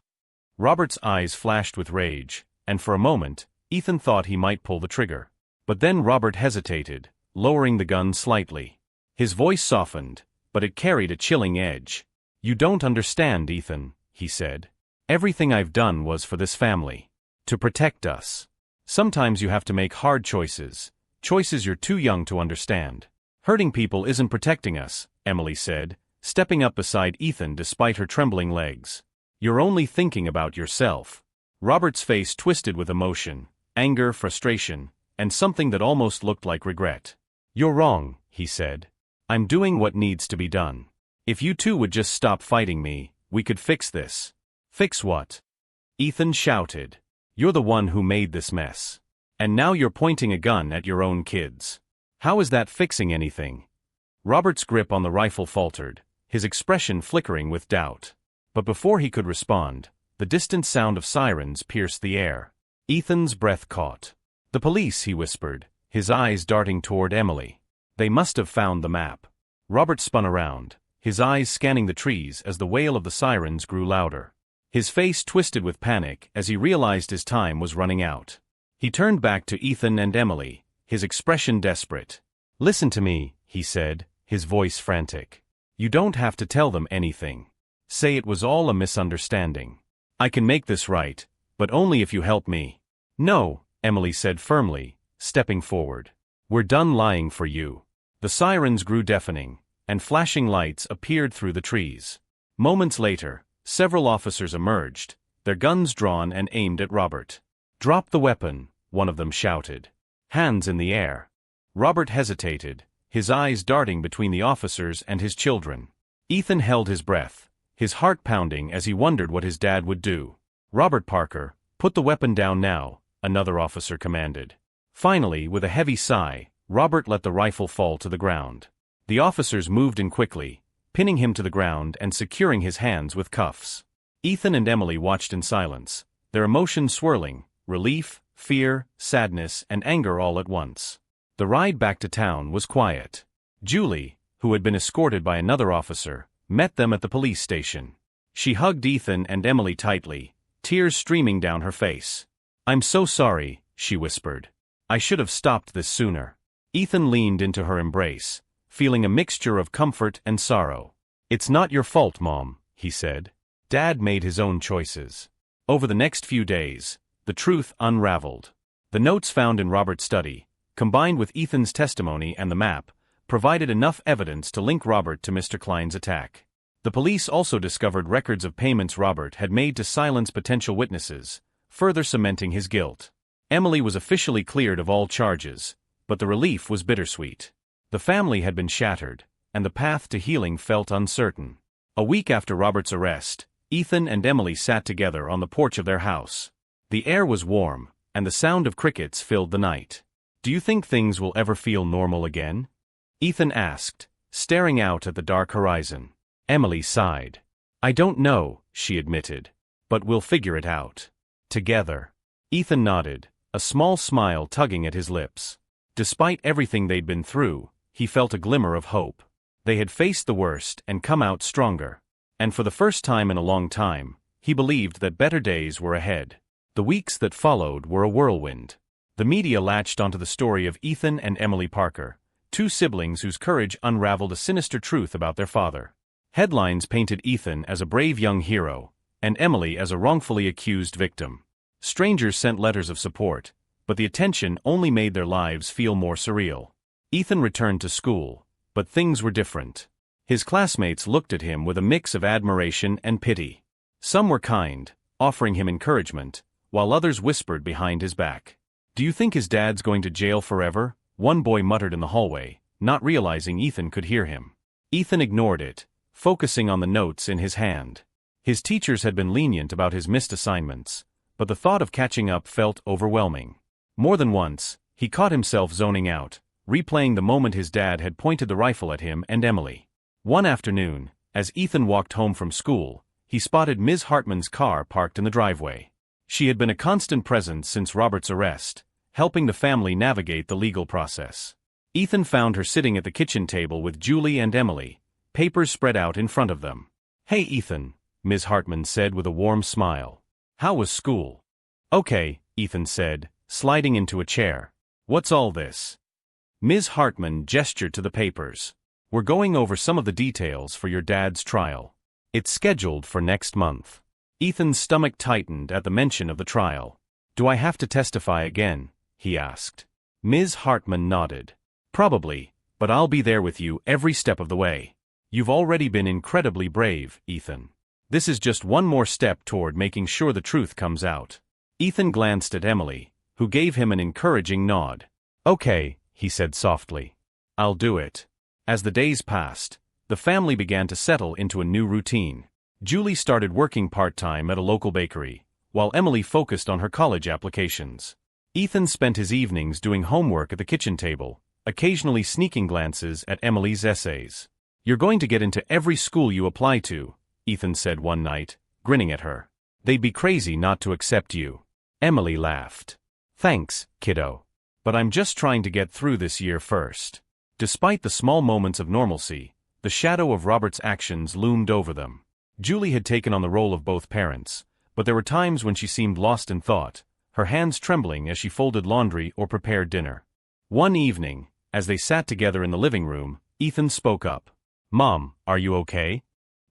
Robert's eyes flashed with rage, and for a moment, Ethan thought he might pull the trigger. But then Robert hesitated, lowering the gun slightly. His voice softened, but it carried a chilling edge. "You don't understand, Ethan," he said. "Everything I've done was for this family. To protect us. Sometimes you have to make hard choices, choices you're too young to understand. Hurting people isn't protecting us," Emily said, stepping up beside Ethan despite her trembling legs. "You're only thinking about yourself." Robert's face twisted with emotion, anger, frustration, and something that almost looked like regret. "You're wrong," he said. "I'm doing what needs to be done. If you two would just stop fighting me, we could fix this." "Fix what?" Ethan shouted. "You're the one who made this mess. And now you're pointing a gun at your own kids. How is that fixing anything?" Robert's grip on the rifle faltered, his expression flickering with doubt. But before he could respond, the distant sound of sirens pierced the air. Ethan's breath caught. "The police," he whispered, his eyes darting toward Emily. "They must have found the map." Robert spun around, his eyes scanning the trees as the wail of the sirens grew louder. His face twisted with panic as he realized his time was running out. He turned back to Ethan and Emily, his expression desperate. "Listen to me," he said, his voice frantic. "You don't have to tell them anything. Say it was all a misunderstanding. I can make this right, but only if you help me." "No," Emily said firmly, stepping forward. "We're done lying for you." The sirens grew deafening, and flashing lights appeared through the trees. Moments later, several officers emerged, their guns drawn and aimed at Robert. "Drop the weapon," one of them shouted. "Hands in the air." Robert hesitated, his eyes darting between the officers and his children. Ethan held his breath, his heart pounding as he wondered what his dad would do. "Robert Parker, put the weapon down now," another officer commanded. Finally, with a heavy sigh, Robert let the rifle fall to the ground. The officers moved in quickly, pinning him to the ground and securing his hands with cuffs. Ethan and Emily watched in silence, their emotions swirling, relief, fear, sadness, and anger all at once. The ride back to town was quiet. Julie, who had been escorted by another officer, met them at the police station. She hugged Ethan and Emily tightly, tears streaming down her face. "I'm so sorry," she whispered. "I should have stopped this sooner." Ethan leaned into her embrace, feeling a mixture of comfort and sorrow. "It's not your fault, Mom," he said. "Dad made his own choices." Over the next few days, the truth unraveled. The notes found in Robert's study, combined with Ethan's testimony and the map, provided enough evidence to link Robert to Mr. Klein's attack. The police also discovered records of payments Robert had made to silence potential witnesses, further cementing his guilt. Emily was officially cleared of all charges, but the relief was bittersweet. The family had been shattered, and the path to healing felt uncertain. A week after Robert's arrest, Ethan and Emily sat together on the porch of their house. The air was warm, and the sound of crickets filled the night. "Do you think things will ever feel normal again?" Ethan asked, staring out at the dark horizon. Emily sighed. "I don't know," she admitted. "But we'll figure it out. Together." Ethan nodded, a small smile tugging at his lips. Despite everything they'd been through, he felt a glimmer of hope. They had faced the worst and come out stronger. And for the first time in a long time, he believed that better days were ahead. The weeks that followed were a whirlwind. The media latched onto the story of Ethan and Emily Parker, two siblings whose courage unraveled a sinister truth about their father. Headlines painted Ethan as a brave young hero, and Emily as a wrongfully accused victim. Strangers sent letters of support, but the attention only made their lives feel more surreal. Ethan returned to school, but things were different. His classmates looked at him with a mix of admiration and pity. Some were kind, offering him encouragement, while others whispered behind his back. "Do you think his dad's going to jail forever?" one boy muttered in the hallway, not realizing Ethan could hear him. Ethan ignored it, focusing on the notes in his hand. His teachers had been lenient about his missed assignments, but the thought of catching up felt overwhelming. More than once, he caught himself zoning out, replaying the moment his dad had pointed the rifle at him and Emily. One afternoon, as Ethan walked home from school, he spotted Ms. Hartman's car parked in the driveway. She had been a constant presence since Robert's arrest, helping the family navigate the legal process. Ethan found her sitting at the kitchen table with Julie and Emily, papers spread out in front of them. "Hey Ethan," Ms. Hartman said with a warm smile. "How was school?" "Okay," Ethan said, sliding into a chair. "What's all this?" Ms. Hartman gestured to the papers. "We're going over some of the details for your dad's trial. It's scheduled for next month." Ethan's stomach tightened at the mention of the trial. "Do I have to testify again?" he asked. Ms. Hartman nodded. "Probably, but I'll be there with you every step of the way. You've already been incredibly brave, Ethan. This is just one more step toward making sure the truth comes out." Ethan glanced at Emily, who gave him an encouraging nod. "Okay," he said softly. "I'll do it." As the days passed, the family began to settle into a new routine. Julie started working part-time at a local bakery, while Emily focused on her college applications. Ethan spent his evenings doing homework at the kitchen table, occasionally sneaking glances at Emily's essays. "You're going to get into every school you apply to," Ethan said one night, grinning at her. "They'd be crazy not to accept you." Emily laughed. "Thanks, kiddo. But I'm just trying to get through this year first." Despite the small moments of normalcy, the shadow of Robert's actions loomed over them. Julie had taken on the role of both parents, but there were times when she seemed lost in thought, her hands trembling as she folded laundry or prepared dinner. One evening, as they sat together in the living room, Ethan spoke up. "Mom, are you okay?"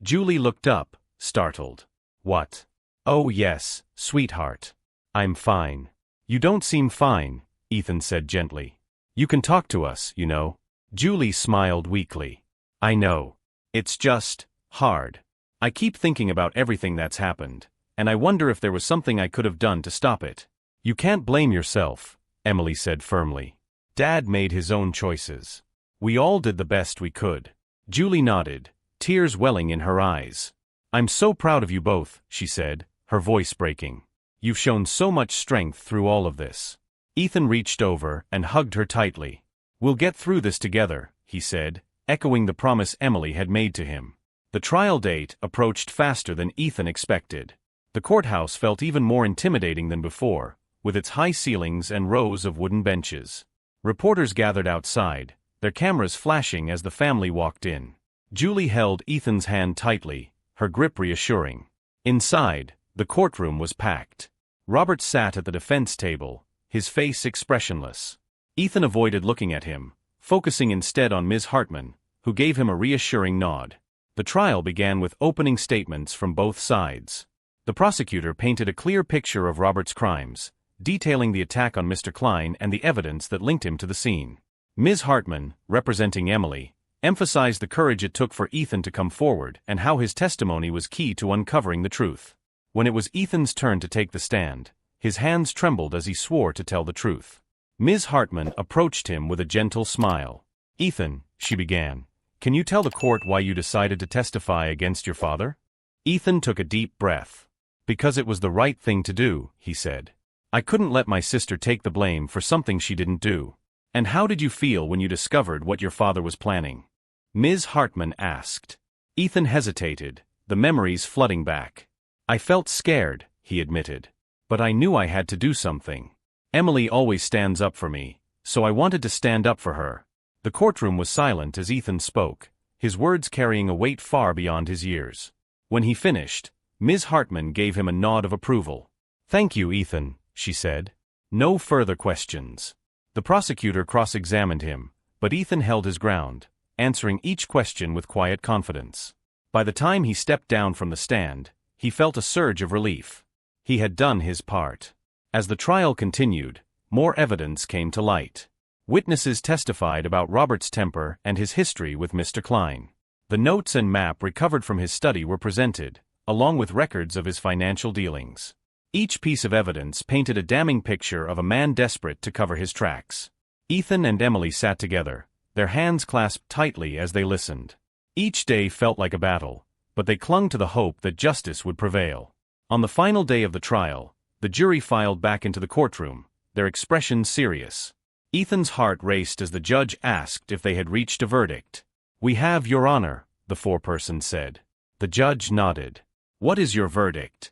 Julie looked up, startled. "What?" "Oh yes, sweetheart. I'm fine." "You don't seem fine," Ethan said gently. "You can talk to us, you know." Julie smiled weakly. "I know. It's just hard. I keep thinking about everything that's happened, and I wonder if there was something I could have done to stop it." "You can't blame yourself," Emily said firmly. "Dad made his own choices. We all did the best we could." Julie nodded, tears welling in her eyes. "I'm so proud of you both," she said, her voice breaking. "You've shown so much strength through all of this." Ethan reached over and hugged her tightly. "We'll get through this together," he said, echoing the promise Emily had made to him. The trial date approached faster than Ethan expected. The courthouse felt even more intimidating than before, with its high ceilings and rows of wooden benches. Reporters gathered outside, their cameras flashing as the family walked in. Julie held Ethan's hand tightly, her grip reassuring. Inside, the courtroom was packed. Robert sat at the defense table, his face expressionless. Ethan avoided looking at him, focusing instead on Ms. Hartman, who gave him a reassuring nod. The trial began with opening statements from both sides. The prosecutor painted a clear picture of Robert's crimes, detailing the attack on Mr. Klein and the evidence that linked him to the scene. Ms. Hartman, representing Emily, emphasized the courage it took for Ethan to come forward and how his testimony was key to uncovering the truth. When it was Ethan's turn to take the stand, his hands trembled as he swore to tell the truth. Ms. Hartman approached him with a gentle smile. "Ethan," she began, "can you tell the court why you decided to testify against your father?" Ethan took a deep breath. "Because it was the right thing to do," he said. "I couldn't let my sister take the blame for something she didn't do." "And how did you feel when you discovered what your father was planning?" Ms. Hartman asked. Ethan hesitated, the memories flooding back. "I felt scared," he admitted. "But I knew I had to do something. Emily always stands up for me, so I wanted to stand up for her." The courtroom was silent as Ethan spoke, his words carrying a weight far beyond his years. When he finished, Ms. Hartman gave him a nod of approval. "Thank you, Ethan," she said. "No further questions." The prosecutor cross-examined him, but Ethan held his ground, answering each question with quiet confidence. By the time he stepped down from the stand, he felt a surge of relief. He had done his part. As the trial continued, more evidence came to light. Witnesses testified about Robert's temper and his history with Mr. Klein. The notes and map recovered from his study were presented, along with records of his financial dealings. Each piece of evidence painted a damning picture of a man desperate to cover his tracks. Ethan and Emily sat together, their hands clasped tightly as they listened. Each day felt like a battle, but they clung to the hope that justice would prevail. On the final day of the trial, the jury filed back into the courtroom, their expressions serious. Ethan's heart raced as the judge asked if they had reached a verdict. "We have, Your Honor," the foreperson said. The judge nodded. "What is your verdict?"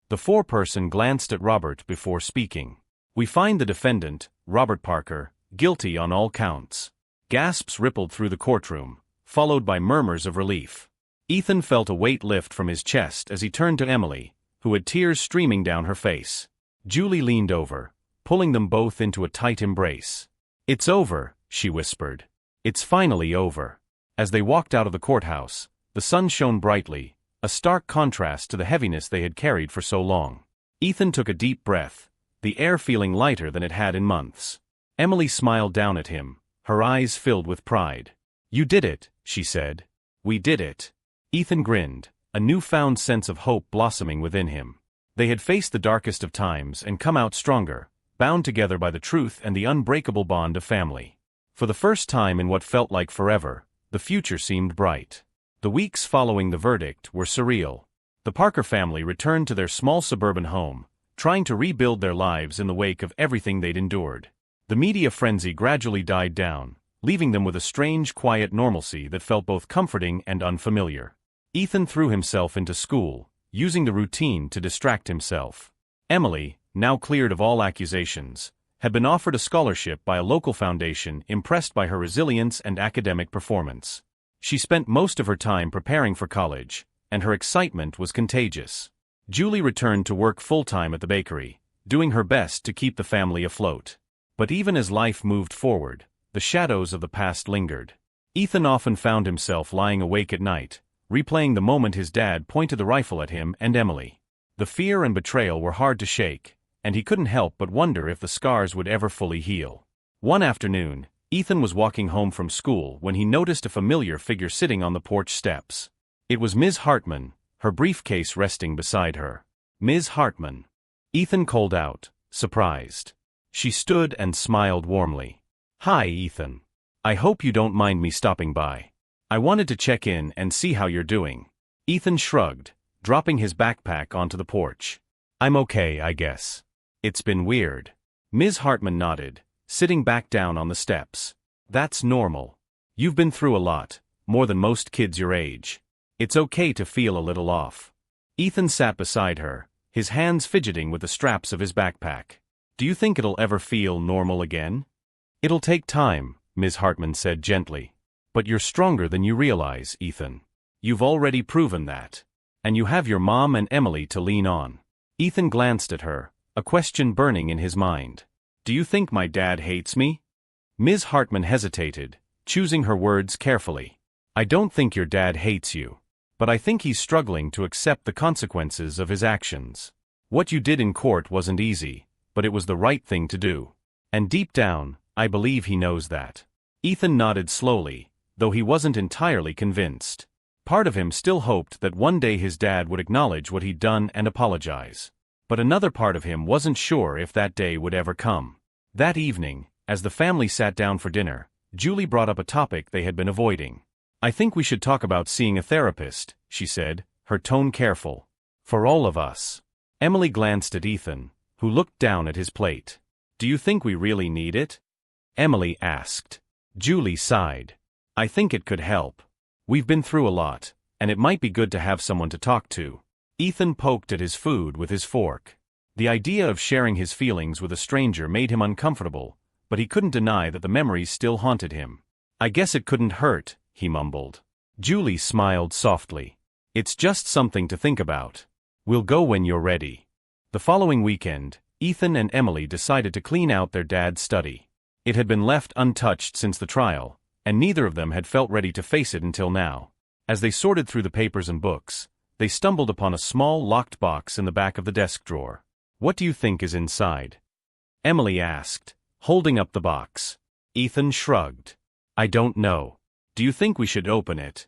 The foreperson glanced at Robert before speaking. "We find the defendant, Robert Parker, guilty on all counts." Gasps rippled through the courtroom, followed by murmurs of relief. Ethan felt a weight lift from his chest as he turned to Emily, who had tears streaming down her face. Julie leaned over, pulling them both into a tight embrace. "It's over," she whispered. "It's finally over." As they walked out of the courthouse, the sun shone brightly, a stark contrast to the heaviness they had carried for so long. Ethan took a deep breath, the air feeling lighter than it had in months. Emily smiled down at him, her eyes filled with pride. "You did it," she said. "We did it." Ethan grinned, a newfound sense of hope blossoming within him. They had faced the darkest of times and come out stronger, bound together by the truth and the unbreakable bond of family. For the first time in what felt like forever, the future seemed bright. The weeks following the verdict were surreal. The Parker family returned to their small suburban home, trying to rebuild their lives in the wake of everything they'd endured. The media frenzy gradually died down, leaving them with a strange, quiet normalcy that felt both comforting and unfamiliar. Ethan threw himself into school, using the routine to distract himself. Emily, now cleared of all accusations, had been offered a scholarship by a local foundation impressed by her resilience and academic performance. She spent most of her time preparing for college, and her excitement was contagious. Julie returned to work full-time at the bakery, doing her best to keep the family afloat. But even as life moved forward, the shadows of the past lingered. Ethan often found himself lying awake at night, replaying the moment his dad pointed the rifle at him and Emily. The fear and betrayal were hard to shake, and he couldn't help but wonder if the scars would ever fully heal. One afternoon, Ethan was walking home from school when he noticed a familiar figure sitting on the porch steps. It was Ms. Hartman, her briefcase resting beside her. "Ms. Hartman." Ethan called out, surprised. She stood and smiled warmly. "Hi, Ethan. I hope you don't mind me stopping by. I wanted to check in and see how you're doing." Ethan shrugged, dropping his backpack onto the porch. "I'm okay, I guess. It's been weird." Ms. Hartman nodded, sitting back down on the steps. "That's normal. You've been through a lot, more than most kids your age. It's okay to feel a little off." Ethan sat beside her, his hands fidgeting with the straps of his backpack. "Do you think it'll ever feel normal again?" "It'll take time," Ms. Hartman said gently. "But you're stronger than you realize, Ethan. You've already proven that. And you have your mom and Emily to lean on." Ethan glanced at her, a question burning in his mind. "Do you think my dad hates me?" Ms. Hartman hesitated, choosing her words carefully. "I don't think your dad hates you. But I think he's struggling to accept the consequences of his actions. What you did in court wasn't easy, but it was the right thing to do. And deep down, I believe he knows that." Ethan nodded slowly, though he wasn't entirely convinced. Part of him still hoped that one day his dad would acknowledge what he'd done and apologize. But another part of him wasn't sure if that day would ever come. That evening, as the family sat down for dinner, Julie brought up a topic they had been avoiding. "I think we should talk about seeing a therapist," she said, her tone careful. "For all of us." Emily glanced at Ethan, who looked down at his plate. "Do you think we really need it?" Emily asked. Julie sighed. "I think it could help. We've been through a lot, and it might be good to have someone to talk to." Ethan poked at his food with his fork. The idea of sharing his feelings with a stranger made him uncomfortable, but he couldn't deny that the memories still haunted him. "I guess it couldn't hurt," he mumbled. Julie smiled softly. "It's just something to think about. We'll go when you're ready." The following weekend, Ethan and Emily decided to clean out their dad's study. It had been left untouched since the trial, and neither of them had felt ready to face it until now. As they sorted through the papers and books, they stumbled upon a small locked box in the back of the desk drawer. "What do you think is inside?" Emily asked, holding up the box. Ethan shrugged. "I don't know. Do you think we should open it?"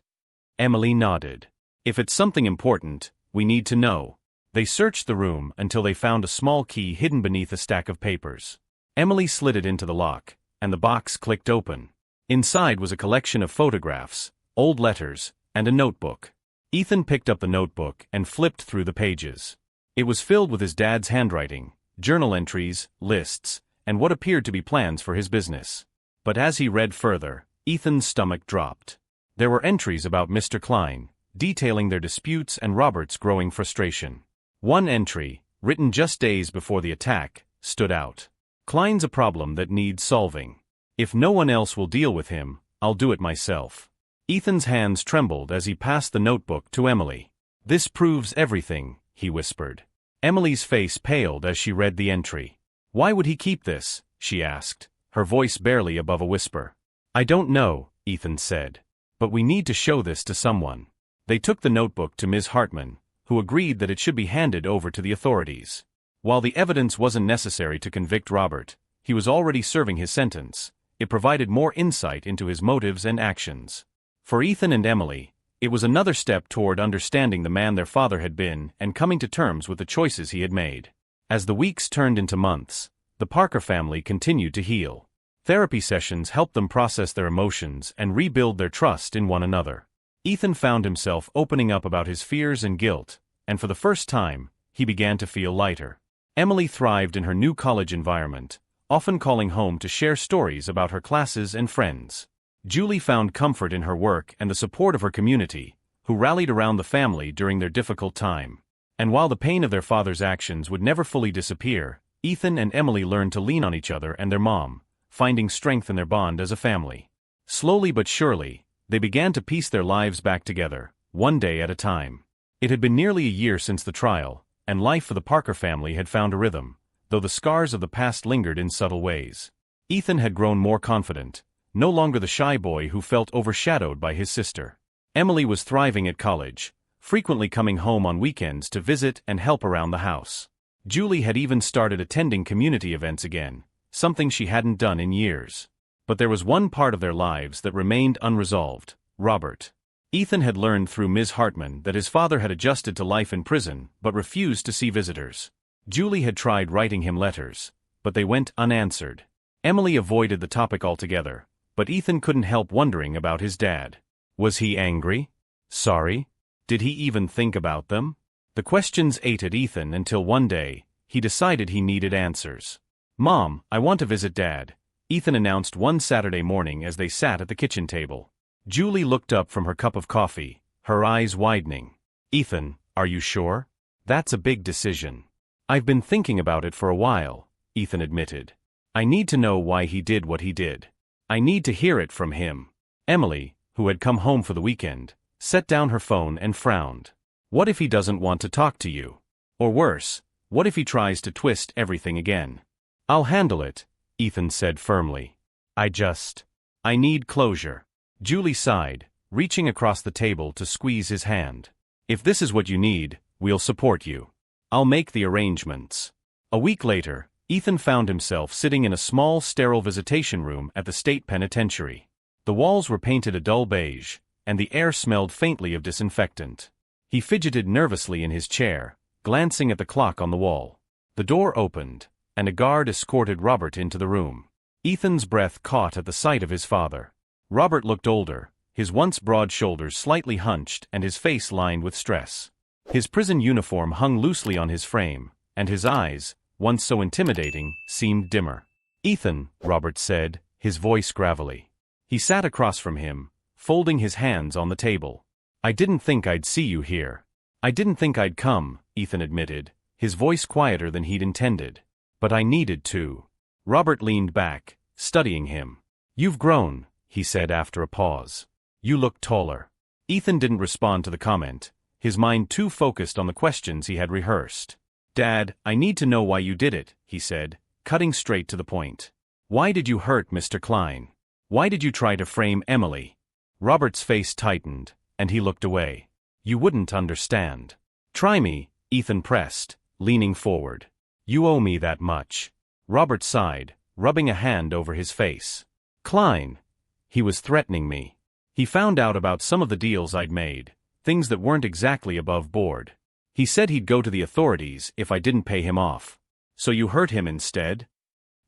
Emily nodded. "If it's something important, we need to know." They searched the room until they found a small key hidden beneath a stack of papers. Emily slid it into the lock, and the box clicked open. Inside was a collection of photographs, old letters, and a notebook. Ethan picked up the notebook and flipped through the pages. It was filled with his dad's handwriting, journal entries, lists, and what appeared to be plans for his business. But as he read further, Ethan's stomach dropped. There were entries about Mr. Klein, detailing their disputes and Robert's growing frustration. One entry, written just days before the attack, stood out. "Klein's a problem that needs solving. If no one else will deal with him, I'll do it myself." Ethan's hands trembled as he passed the notebook to Emily. "This proves everything," he whispered. Emily's face paled as she read the entry. "Why would he keep this?" she asked, her voice barely above a whisper. "I don't know," Ethan said. "But we need to show this to someone." They took the notebook to Ms. Hartman, who agreed that it should be handed over to the authorities. While the evidence wasn't necessary to convict Robert, he was already serving his sentence. It provided more insight into his motives and actions. For Ethan and Emily, it was another step toward understanding the man their father had been and coming to terms with the choices he had made. As the weeks turned into months, the Parker family continued to heal. Therapy sessions helped them process their emotions and rebuild their trust in one another. Ethan found himself opening up about his fears and guilt, and for the first time, he began to feel lighter. Emily thrived in her new college environment, often calling home to share stories about her classes and friends. Julie found comfort in her work and the support of her community, who rallied around the family during their difficult time. And while the pain of their father's actions would never fully disappear, Ethan and Emily learned to lean on each other and their mom, finding strength in their bond as a family. Slowly but surely, they began to piece their lives back together, one day at a time. It had been nearly a year since the trial, and life for the Parker family had found a rhythm, though the scars of the past lingered in subtle ways. Ethan had grown more confident, no longer the shy boy who felt overshadowed by his sister. Emily was thriving at college, frequently coming home on weekends to visit and help around the house. Julie had even started attending community events again, something she hadn't done in years. But there was one part of their lives that remained unresolved: Robert. Ethan had learned through Ms. Hartman that his father had adjusted to life in prison but refused to see visitors. Julie had tried writing him letters, but they went unanswered. Emily avoided the topic altogether, but Ethan couldn't help wondering about his dad. Was he angry? Sorry? Did he even think about them? The questions ate at Ethan until one day, he decided he needed answers. "Mom, I want to visit Dad," Ethan announced one Saturday morning as they sat at the kitchen table. Julie looked up from her cup of coffee, her eyes widening. "Ethan, are you sure? That's a big decision." "I've been thinking about it for a while," Ethan admitted. "I need to know why he did what he did. I need to hear it from him." Emily, who had come home for the weekend, set down her phone and frowned. "What if he doesn't want to talk to you? Or worse, what if he tries to twist everything again?" "I'll handle it," Ethan said firmly. I need closure." Julie sighed, reaching across the table to squeeze his hand. "If this is what you need, we'll support you. I'll make the arrangements." A week later, Ethan found himself sitting in a small sterile visitation room at the state penitentiary. The walls were painted a dull beige, and the air smelled faintly of disinfectant. He fidgeted nervously in his chair, glancing at the clock on the wall. The door opened, and a guard escorted Robert into the room. Ethan's breath caught at the sight of his father. Robert looked older, his once broad shoulders slightly hunched and his face lined with stress. His prison uniform hung loosely on his frame, and his eyes, once so intimidating, seemed dimmer. "Ethan," Robert said, his voice gravelly. He sat across from him, folding his hands on the table. "I didn't think I'd see you here." "I didn't think I'd come," Ethan admitted, his voice quieter than he'd intended. "But I needed to." Robert leaned back, studying him. "You've grown," he said after a pause. "You look taller." Ethan didn't respond to the comment, his mind too focused on the questions he had rehearsed. "Dad, I need to know why you did it," he said, cutting straight to the point. "Why did you hurt Mr. Klein? Why did you try to frame Emily?" Robert's face tightened, and he looked away. "You wouldn't understand." "Try me," Ethan pressed, leaning forward. "You owe me that much." Robert sighed, rubbing a hand over his face. "Klein. He was threatening me. He found out about some of the deals I'd made, things that weren't exactly above board. He said he'd go to the authorities if I didn't pay him off. So you hurt him instead?"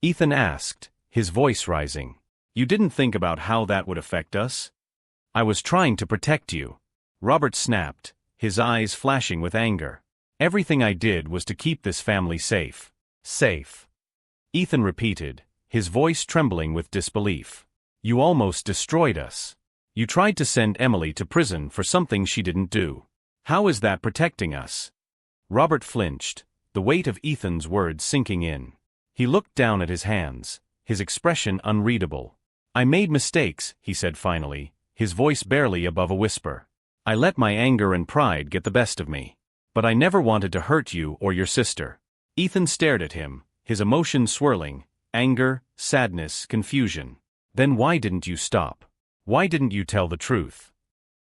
Ethan asked, his voice rising. "You didn't think about how that would affect us?" "I was trying to protect you." Robert snapped, his eyes flashing with anger. "Everything I did was to keep this family safe." "Safe," Ethan repeated, his voice trembling with disbelief. "You almost destroyed us. You tried to send Emily to prison for something she didn't do. How is that protecting us?" Robert flinched, the weight of Ethan's words sinking in. He looked down at his hands, his expression unreadable. "I made mistakes," he said finally, his voice barely above a whisper. "I let my anger and pride get the best of me. But I never wanted to hurt you or your sister." Ethan stared at him, his emotions swirling, anger, sadness, confusion. "Then why didn't you stop? Why didn't you tell the truth?"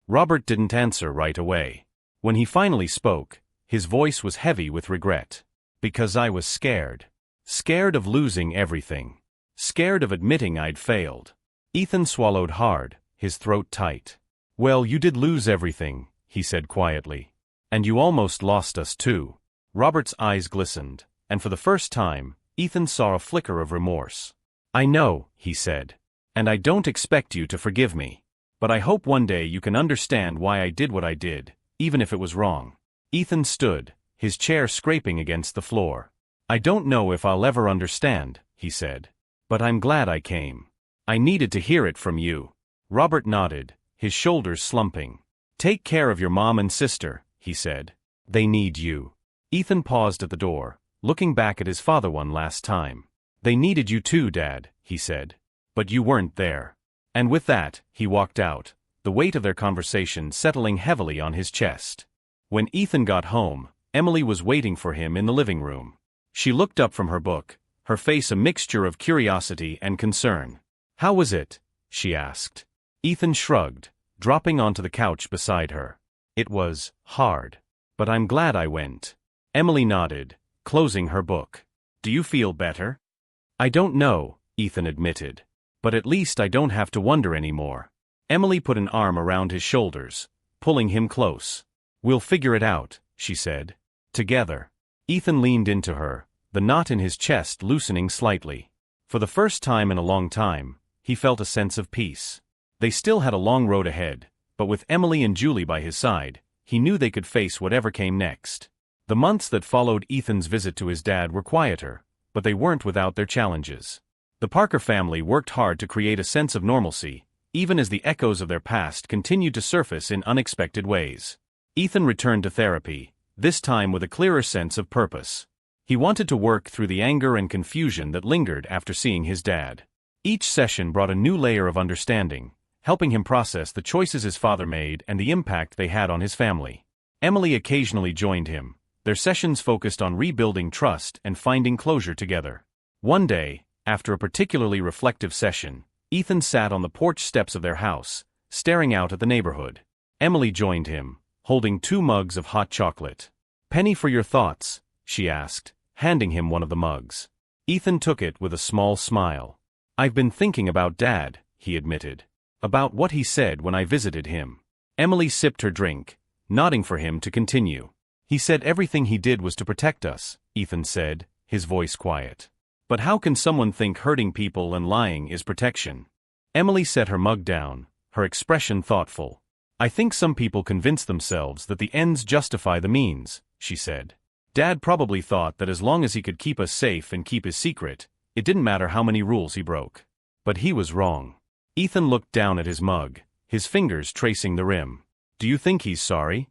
Robert didn't answer right away. When he finally spoke, his voice was heavy with regret. "Because I was scared. Scared of losing everything. Scared of admitting I'd failed." Ethan swallowed hard, his throat tight. "Well, you did lose everything," he said quietly. "And you almost lost us too." Robert's eyes glistened, and for the first time, Ethan saw a flicker of remorse. "I know," he said. "And I don't expect you to forgive me. But I hope one day you can understand why I did what I did, even if it was wrong." Ethan stood, his chair scraping against the floor. "I don't know if I'll ever understand," he said. "But I'm glad I came. I needed to hear it from you." Robert nodded, his shoulders slumping. "Take care of your mom and sister," he said. "They need you." Ethan paused at the door, looking back at his father one last time. "They needed you too, Dad," he said. "But you weren't there." And with that, he walked out, the weight of their conversation settling heavily on his chest. When Ethan got home, Emily was waiting for him in the living room. She looked up from her book, her face a mixture of curiosity and concern. "How was it?" she asked. Ethan shrugged, dropping onto the couch beside her. "It was hard. But I'm glad I went." Emily nodded, closing her book. "Do you feel better?" "I don't know," Ethan admitted. "But at least I don't have to wonder anymore." Emily put an arm around his shoulders, pulling him close. "We'll figure it out," she said. "Together." Ethan leaned into her, the knot in his chest loosening slightly. For the first time in a long time, he felt a sense of peace. They still had a long road ahead, but with Emily and Julie by his side, he knew they could face whatever came next. The months that followed Ethan's visit to his dad were quieter, but they weren't without their challenges. The Parker family worked hard to create a sense of normalcy, even as the echoes of their past continued to surface in unexpected ways. Ethan returned to therapy, this time with a clearer sense of purpose. He wanted to work through the anger and confusion that lingered after seeing his dad. Each session brought a new layer of understanding, helping him process the choices his father made and the impact they had on his family. Emily occasionally joined him, their sessions focused on rebuilding trust and finding closure together. One day, after a particularly reflective session, Ethan sat on the porch steps of their house, staring out at the neighborhood. Emily joined him, holding 2 mugs of hot chocolate. "Penny for your thoughts," she asked, handing him one of the mugs. Ethan took it with a small smile. "I've been thinking about Dad," he admitted. "About what he said when I visited him." Emily sipped her drink, nodding for him to continue. "He said everything he did was to protect us," Ethan said, his voice quiet. But how can someone think hurting people and lying is protection? Emily set her mug down, her expression thoughtful. I think some people convince themselves that the ends justify the means, she said. Dad probably thought that as long as he could keep us safe and keep his secret, it didn't matter how many rules he broke. But he was wrong. Ethan looked down at his mug, his fingers tracing the rim. Do you think he's sorry?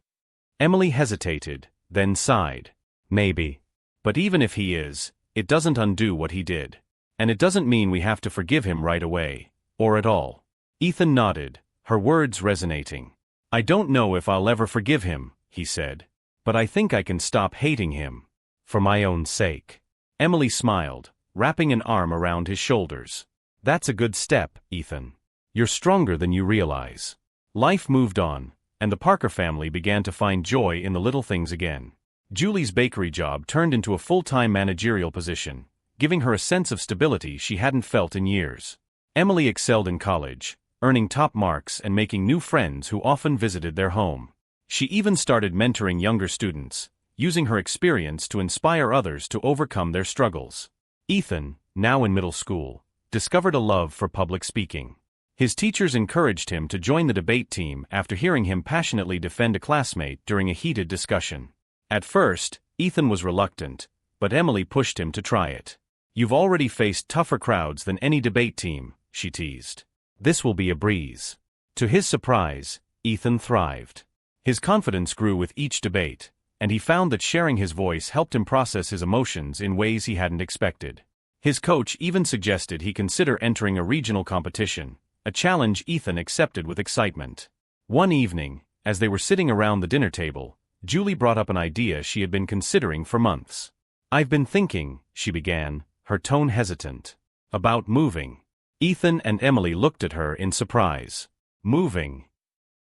Emily hesitated, then sighed. Maybe. But even if he is, it doesn't undo what he did. And it doesn't mean we have to forgive him right away, or at all. Ethan nodded, her words resonating. I don't know if I'll ever forgive him, he said. But I think I can stop hating him. For my own sake. Emily smiled, wrapping an arm around his shoulders. That's a good step, Ethan. You're stronger than you realize. Life moved on, and the Parker family began to find joy in the little things again. Julie's bakery job turned into a full-time managerial position, giving her a sense of stability she hadn't felt in years. Emily excelled in college, earning top marks and making new friends who often visited their home. She even started mentoring younger students, using her experience to inspire others to overcome their struggles. Ethan, now in middle school, discovered a love for public speaking. His teachers encouraged him to join the debate team after hearing him passionately defend a classmate during a heated discussion. At first, Ethan was reluctant, but Emily pushed him to try it. You've already faced tougher crowds than any debate team, she teased. This will be a breeze. To his surprise, Ethan thrived. His confidence grew with each debate, and he found that sharing his voice helped him process his emotions in ways he hadn't expected. His coach even suggested he consider entering a regional competition, a challenge Ethan accepted with excitement. One evening, as they were sitting around the dinner table, Julie brought up an idea she had been considering for months. I've been thinking, she began, her tone hesitant, about moving. Ethan and Emily looked at her in surprise. Moving?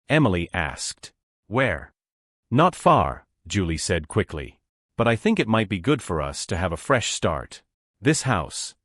Emily asked. Where? Not far, Julie said quickly. But I think it might be good for us to have a fresh start. This house.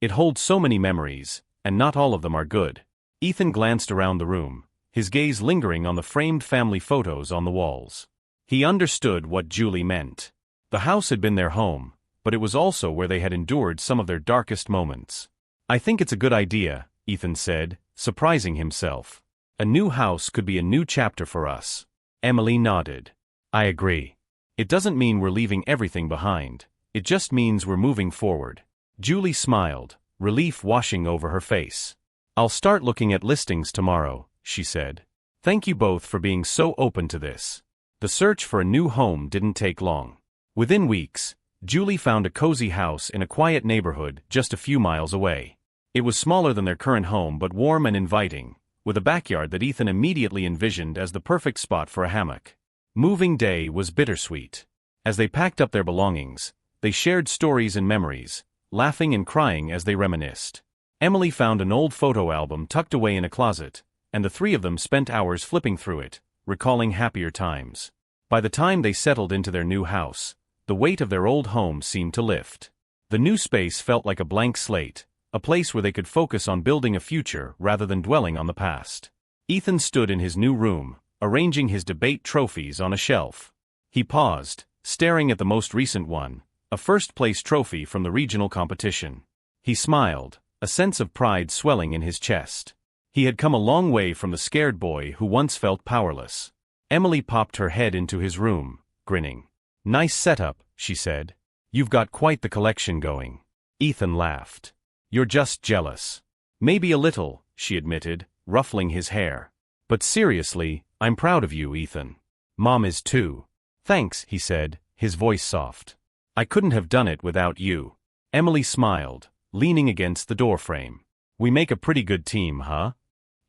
It holds so many memories, and not all of them are good. Ethan glanced around the room, his gaze lingering on the framed family photos on the walls. He understood what Julie meant. The house had been their home, but it was also where they had endured some of their darkest moments. I think it's a good idea, Ethan said, surprising himself. A new house could be a new chapter for us. Emily nodded. I agree. It doesn't mean we're leaving everything behind. It just means we're moving forward. Julie smiled, relief washing over her face. I'll start looking at listings tomorrow, she said. Thank you both for being so open to this. The search for a new home didn't take long. Within weeks, Julie found a cozy house in a quiet neighborhood just a few miles away. It was smaller than their current home but warm and inviting, with a backyard that Ethan immediately envisioned as the perfect spot for a hammock. Moving day was bittersweet. As they packed up their belongings, they shared stories and memories, laughing and crying as they reminisced. Emily found an old photo album tucked away in a closet, and the three of them spent hours flipping through it, recalling happier times. By the time they settled into their new house, the weight of their old home seemed to lift. The new space felt like a blank slate, a place where they could focus on building a future rather than dwelling on the past. Ethan stood in his new room, arranging his debate trophies on a shelf. He paused, staring at the most recent one, a first-place trophy from the regional competition. He smiled, a sense of pride swelling in his chest. He had come a long way from the scared boy who once felt powerless. Emily popped her head into his room, grinning. Nice setup, she said. You've got quite the collection going. Ethan laughed. You're just jealous. Maybe a little, she admitted, ruffling his hair. But seriously, I'm proud of you, Ethan. Mom is too. Thanks, he said, his voice soft. I couldn't have done it without you. Emily smiled, leaning against the doorframe. We make a pretty good team, huh?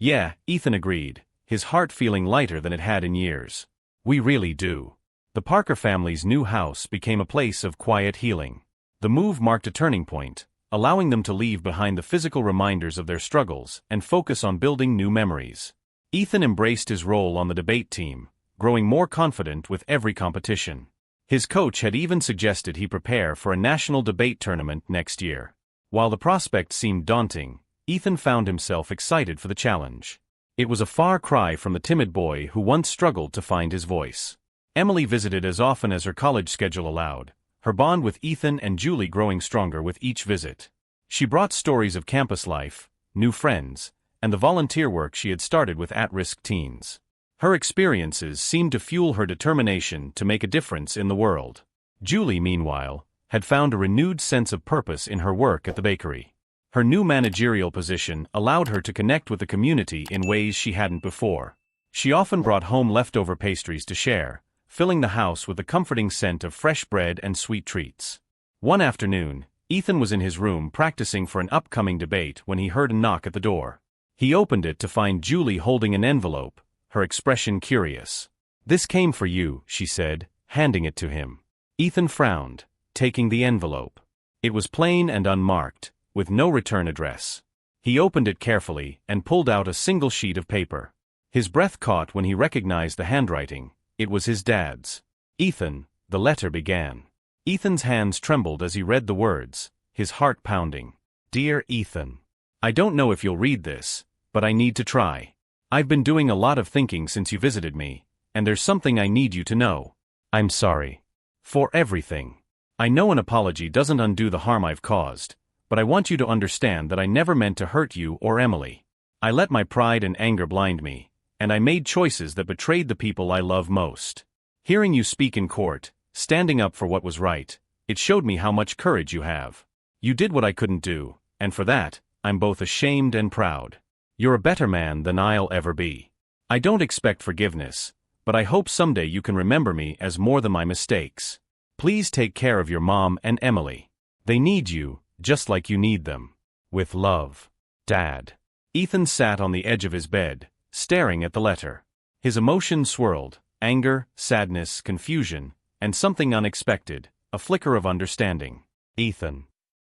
Yeah, Ethan agreed, his heart feeling lighter than it had in years. We really do. The Parker family's new house became a place of quiet healing. The move marked a turning point, allowing them to leave behind the physical reminders of their struggles and focus on building new memories. Ethan embraced his role on the debate team, growing more confident with every competition. His coach had even suggested he prepare for a national debate tournament next year. While the prospect seemed daunting, Ethan found himself excited for the challenge. It was a far cry from the timid boy who once struggled to find his voice. Emily visited as often as her college schedule allowed, her bond with Ethan and Julie growing stronger with each visit. She brought stories of campus life, new friends, and the volunteer work she had started with at-risk teens. Her experiences seemed to fuel her determination to make a difference in the world. Julie, meanwhile, had found a renewed sense of purpose in her work at the bakery. Her new managerial position allowed her to connect with the community in ways she hadn't before. She often brought home leftover pastries to share, filling the house with the comforting scent of fresh bread and sweet treats. One afternoon, Ethan was in his room practicing for an upcoming debate when he heard a knock at the door. He opened it to find Julie holding an envelope, her expression curious. "This came for you," she said, handing it to him. Ethan frowned, taking the envelope. It was plain and unmarked, with no return address. He opened it carefully and pulled out a single sheet of paper. His breath caught when he recognized the handwriting. It was his dad's. "Ethan," the letter began. Ethan's hands trembled as he read the words, his heart pounding. "Dear Ethan, I don't know if you'll read this, but I need to try. I've been doing a lot of thinking since you visited me, and there's something I need you to know. I'm sorry. For everything. I know an apology doesn't undo the harm I've caused, but I want you to understand that I never meant to hurt you or Emily. I let my pride and anger blind me, and I made choices that betrayed the people I love most. Hearing you speak in court, standing up for what was right, it showed me how much courage you have. You did what I couldn't do, and for that, I'm both ashamed and proud. You're a better man than I'll ever be. I don't expect forgiveness, but I hope someday you can remember me as more than my mistakes. Please take care of your mom and Emily. They need you, just like you need them. With love, Dad." Ethan sat on the edge of his bed, staring at the letter. His emotions swirled, anger, sadness, confusion, and something unexpected, a flicker of understanding. "Ethan."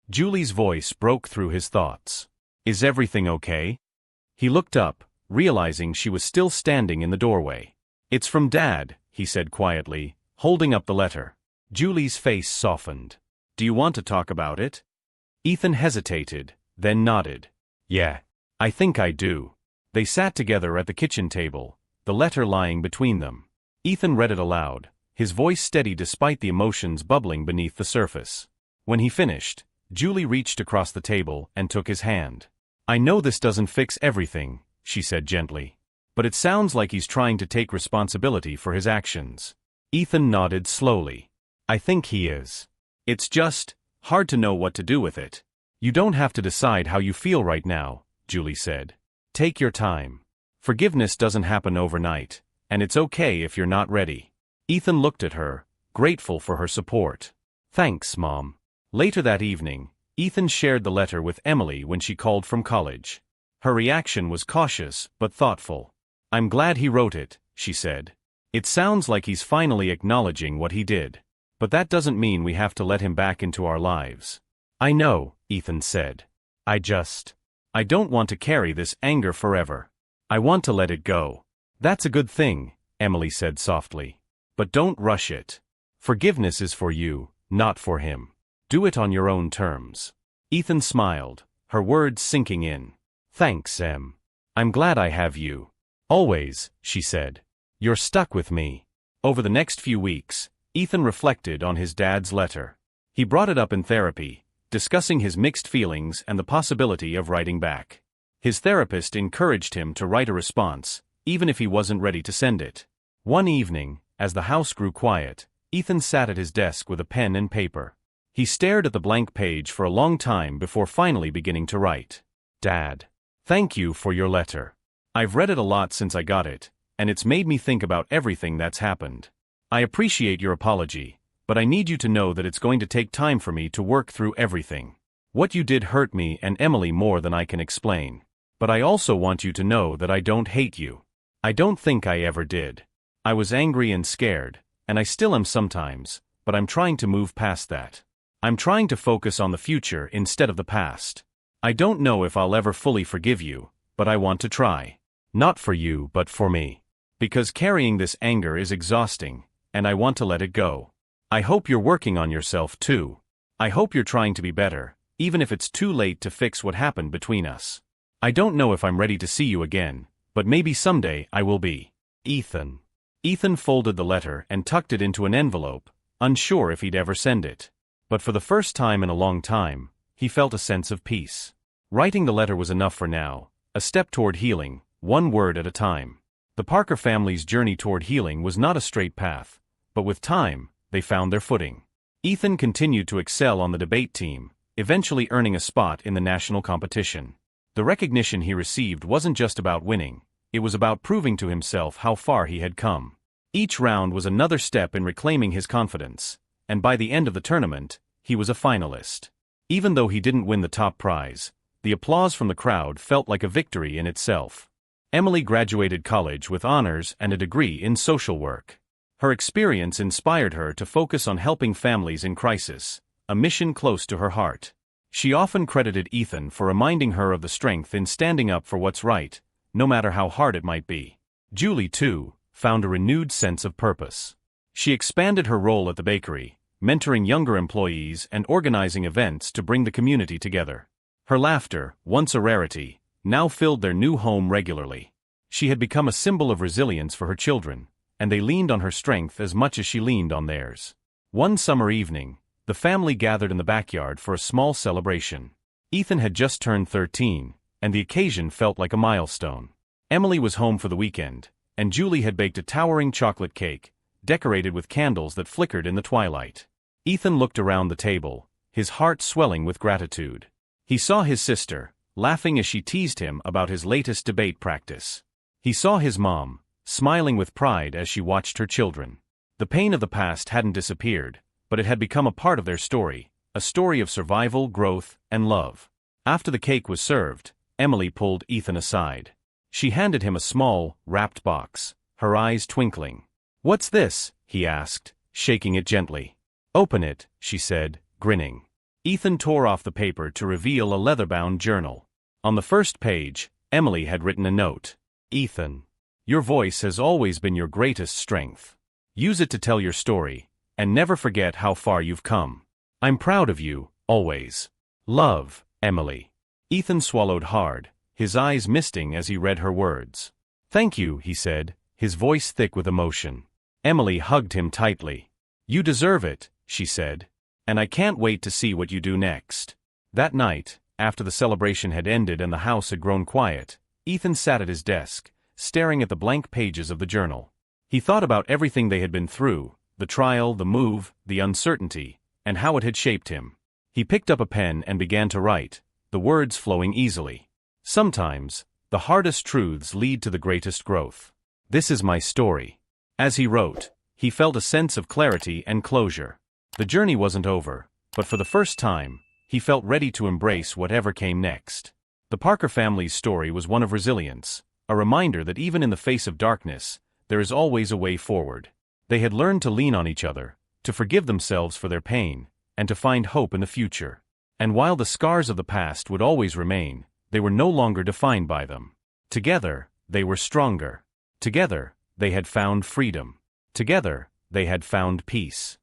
Julie's voice broke through his thoughts. "Is everything okay?" He looked up, realizing she was still standing in the doorway. "It's from Dad," he said quietly, holding up the letter. Julie's face softened. "Do you want to talk about it?" Ethan hesitated, then nodded. "Yeah, I think I do." They sat together at the kitchen table, the letter lying between them. Ethan read it aloud, his voice steady despite the emotions bubbling beneath the surface. When he finished, Julie reached across the table and took his hand. "I know this doesn't fix everything," she said gently. "But it sounds like he's trying to take responsibility for his actions." Ethan nodded slowly. "I think he is. It's just hard to know what to do with it." "You don't have to decide how you feel right now," Julie said. "Take your time. Forgiveness doesn't happen overnight, and it's okay if you're not ready." Ethan looked at her, grateful for her support. "Thanks, Mom." Later that evening, Ethan shared the letter with Emily when she called from college. Her reaction was cautious but thoughtful. "I'm glad he wrote it," she said. "It sounds like he's finally acknowledging what he did. But that doesn't mean we have to let him back into our lives." "I know," Ethan said. I don't want to carry this anger forever. I want to let it go." "That's a good thing," Emily said softly. "But don't rush it. Forgiveness is for you, not for him. Do it on your own terms." Ethan smiled, her words sinking in. "Thanks, Em. I'm glad I have you. Always," she said. "You're stuck with me." Over the next few weeks, Ethan reflected on his dad's letter. He brought it up in therapy, discussing his mixed feelings and the possibility of writing back. His therapist encouraged him to write a response, even if he wasn't ready to send it. One evening, as the house grew quiet, Ethan sat at his desk with a pen and paper. He stared at the blank page for a long time before finally beginning to write. "Dad, thank you for your letter. I've read it a lot since I got it, and it's made me think about everything that's happened. I appreciate your apology, but I need you to know that it's going to take time for me to work through everything. What you did hurt me and Emily more than I can explain. But I also want you to know that I don't hate you. I don't think I ever did. I was angry and scared, and I still am sometimes, but I'm trying to move past that. I'm trying to focus on the future instead of the past. I don't know if I'll ever fully forgive you, but I want to try. Not for you, but for me. Because carrying this anger is exhausting, and I want to let it go. I hope you're working on yourself too. I hope you're trying to be better, even if it's too late to fix what happened between us. I don't know if I'm ready to see you again, but maybe someday I will be. Ethan." Ethan folded the letter and tucked it into an envelope, unsure if he'd ever send it. But for the first time in a long time, he felt a sense of peace. Writing the letter was enough for now, a step toward healing, one word at a time. The Parker family's journey toward healing was not a straight path, but with time, they found their footing. Ethan continued to excel on the debate team, eventually earning a spot in the national competition. The recognition he received wasn't just about winning, it was about proving to himself how far he had come. Each round was another step in reclaiming his confidence, and by the end of the tournament, he was a finalist. Even though he didn't win the top prize, the applause from the crowd felt like a victory in itself. Emily graduated college with honors and a degree in social work. Her experience inspired her to focus on helping families in crisis, a mission close to her heart. She often credited Ethan for reminding her of the strength in standing up for what's right, no matter how hard it might be. Julie, too, found a renewed sense of purpose. She expanded her role at the bakery, mentoring younger employees and organizing events to bring the community together. Her laughter, once a rarity, now filled their new home regularly. She had become a symbol of resilience for her children, and they leaned on her strength as much as she leaned on theirs. One summer evening, the family gathered in the backyard for a small celebration. Ethan had just turned 13, and the occasion felt like a milestone. Emily was home for the weekend, and Julie had baked a towering chocolate cake, decorated with candles that flickered in the twilight. Ethan looked around the table, his heart swelling with gratitude. He saw his sister, laughing as she teased him about his latest debate practice. He saw his mom, smiling with pride as she watched her children. The pain of the past hadn't disappeared, but it had become a part of their story, a story of survival, growth, and love. After the cake was served, Emily pulled Ethan aside. She handed him a small, wrapped box, her eyes twinkling. "What's this?" he asked, shaking it gently. "Open it," she said, grinning. Ethan tore off the paper to reveal a leather-bound journal. On the first page, Emily had written a note. "Ethan, your voice has always been your greatest strength. Use it to tell your story, and never forget how far you've come. I'm proud of you, always. Love, Emily." Ethan swallowed hard, his eyes misting as he read her words. "Thank you," he said, his voice thick with emotion. Emily hugged him tightly. "You deserve it," she said. "And I can't wait to see what you do next." That night, after the celebration had ended and the house had grown quiet, Ethan sat at his desk, staring at the blank pages of the journal. He thought about everything they had been through, the trial, the move, the uncertainty, and how it had shaped him. He picked up a pen and began to write, the words flowing easily. Sometimes, the hardest truths lead to the greatest growth. This is my story. As he wrote, he felt a sense of clarity and closure. The journey wasn't over, but for the first time, he felt ready to embrace whatever came next. The Parker family's story was one of resilience, a reminder that even in the face of darkness, there is always a way forward. They had learned to lean on each other, to forgive themselves for their pain, and to find hope in the future. And while the scars of the past would always remain, they were no longer defined by them. Together, they were stronger. Together, they had found freedom. Together, they had found peace.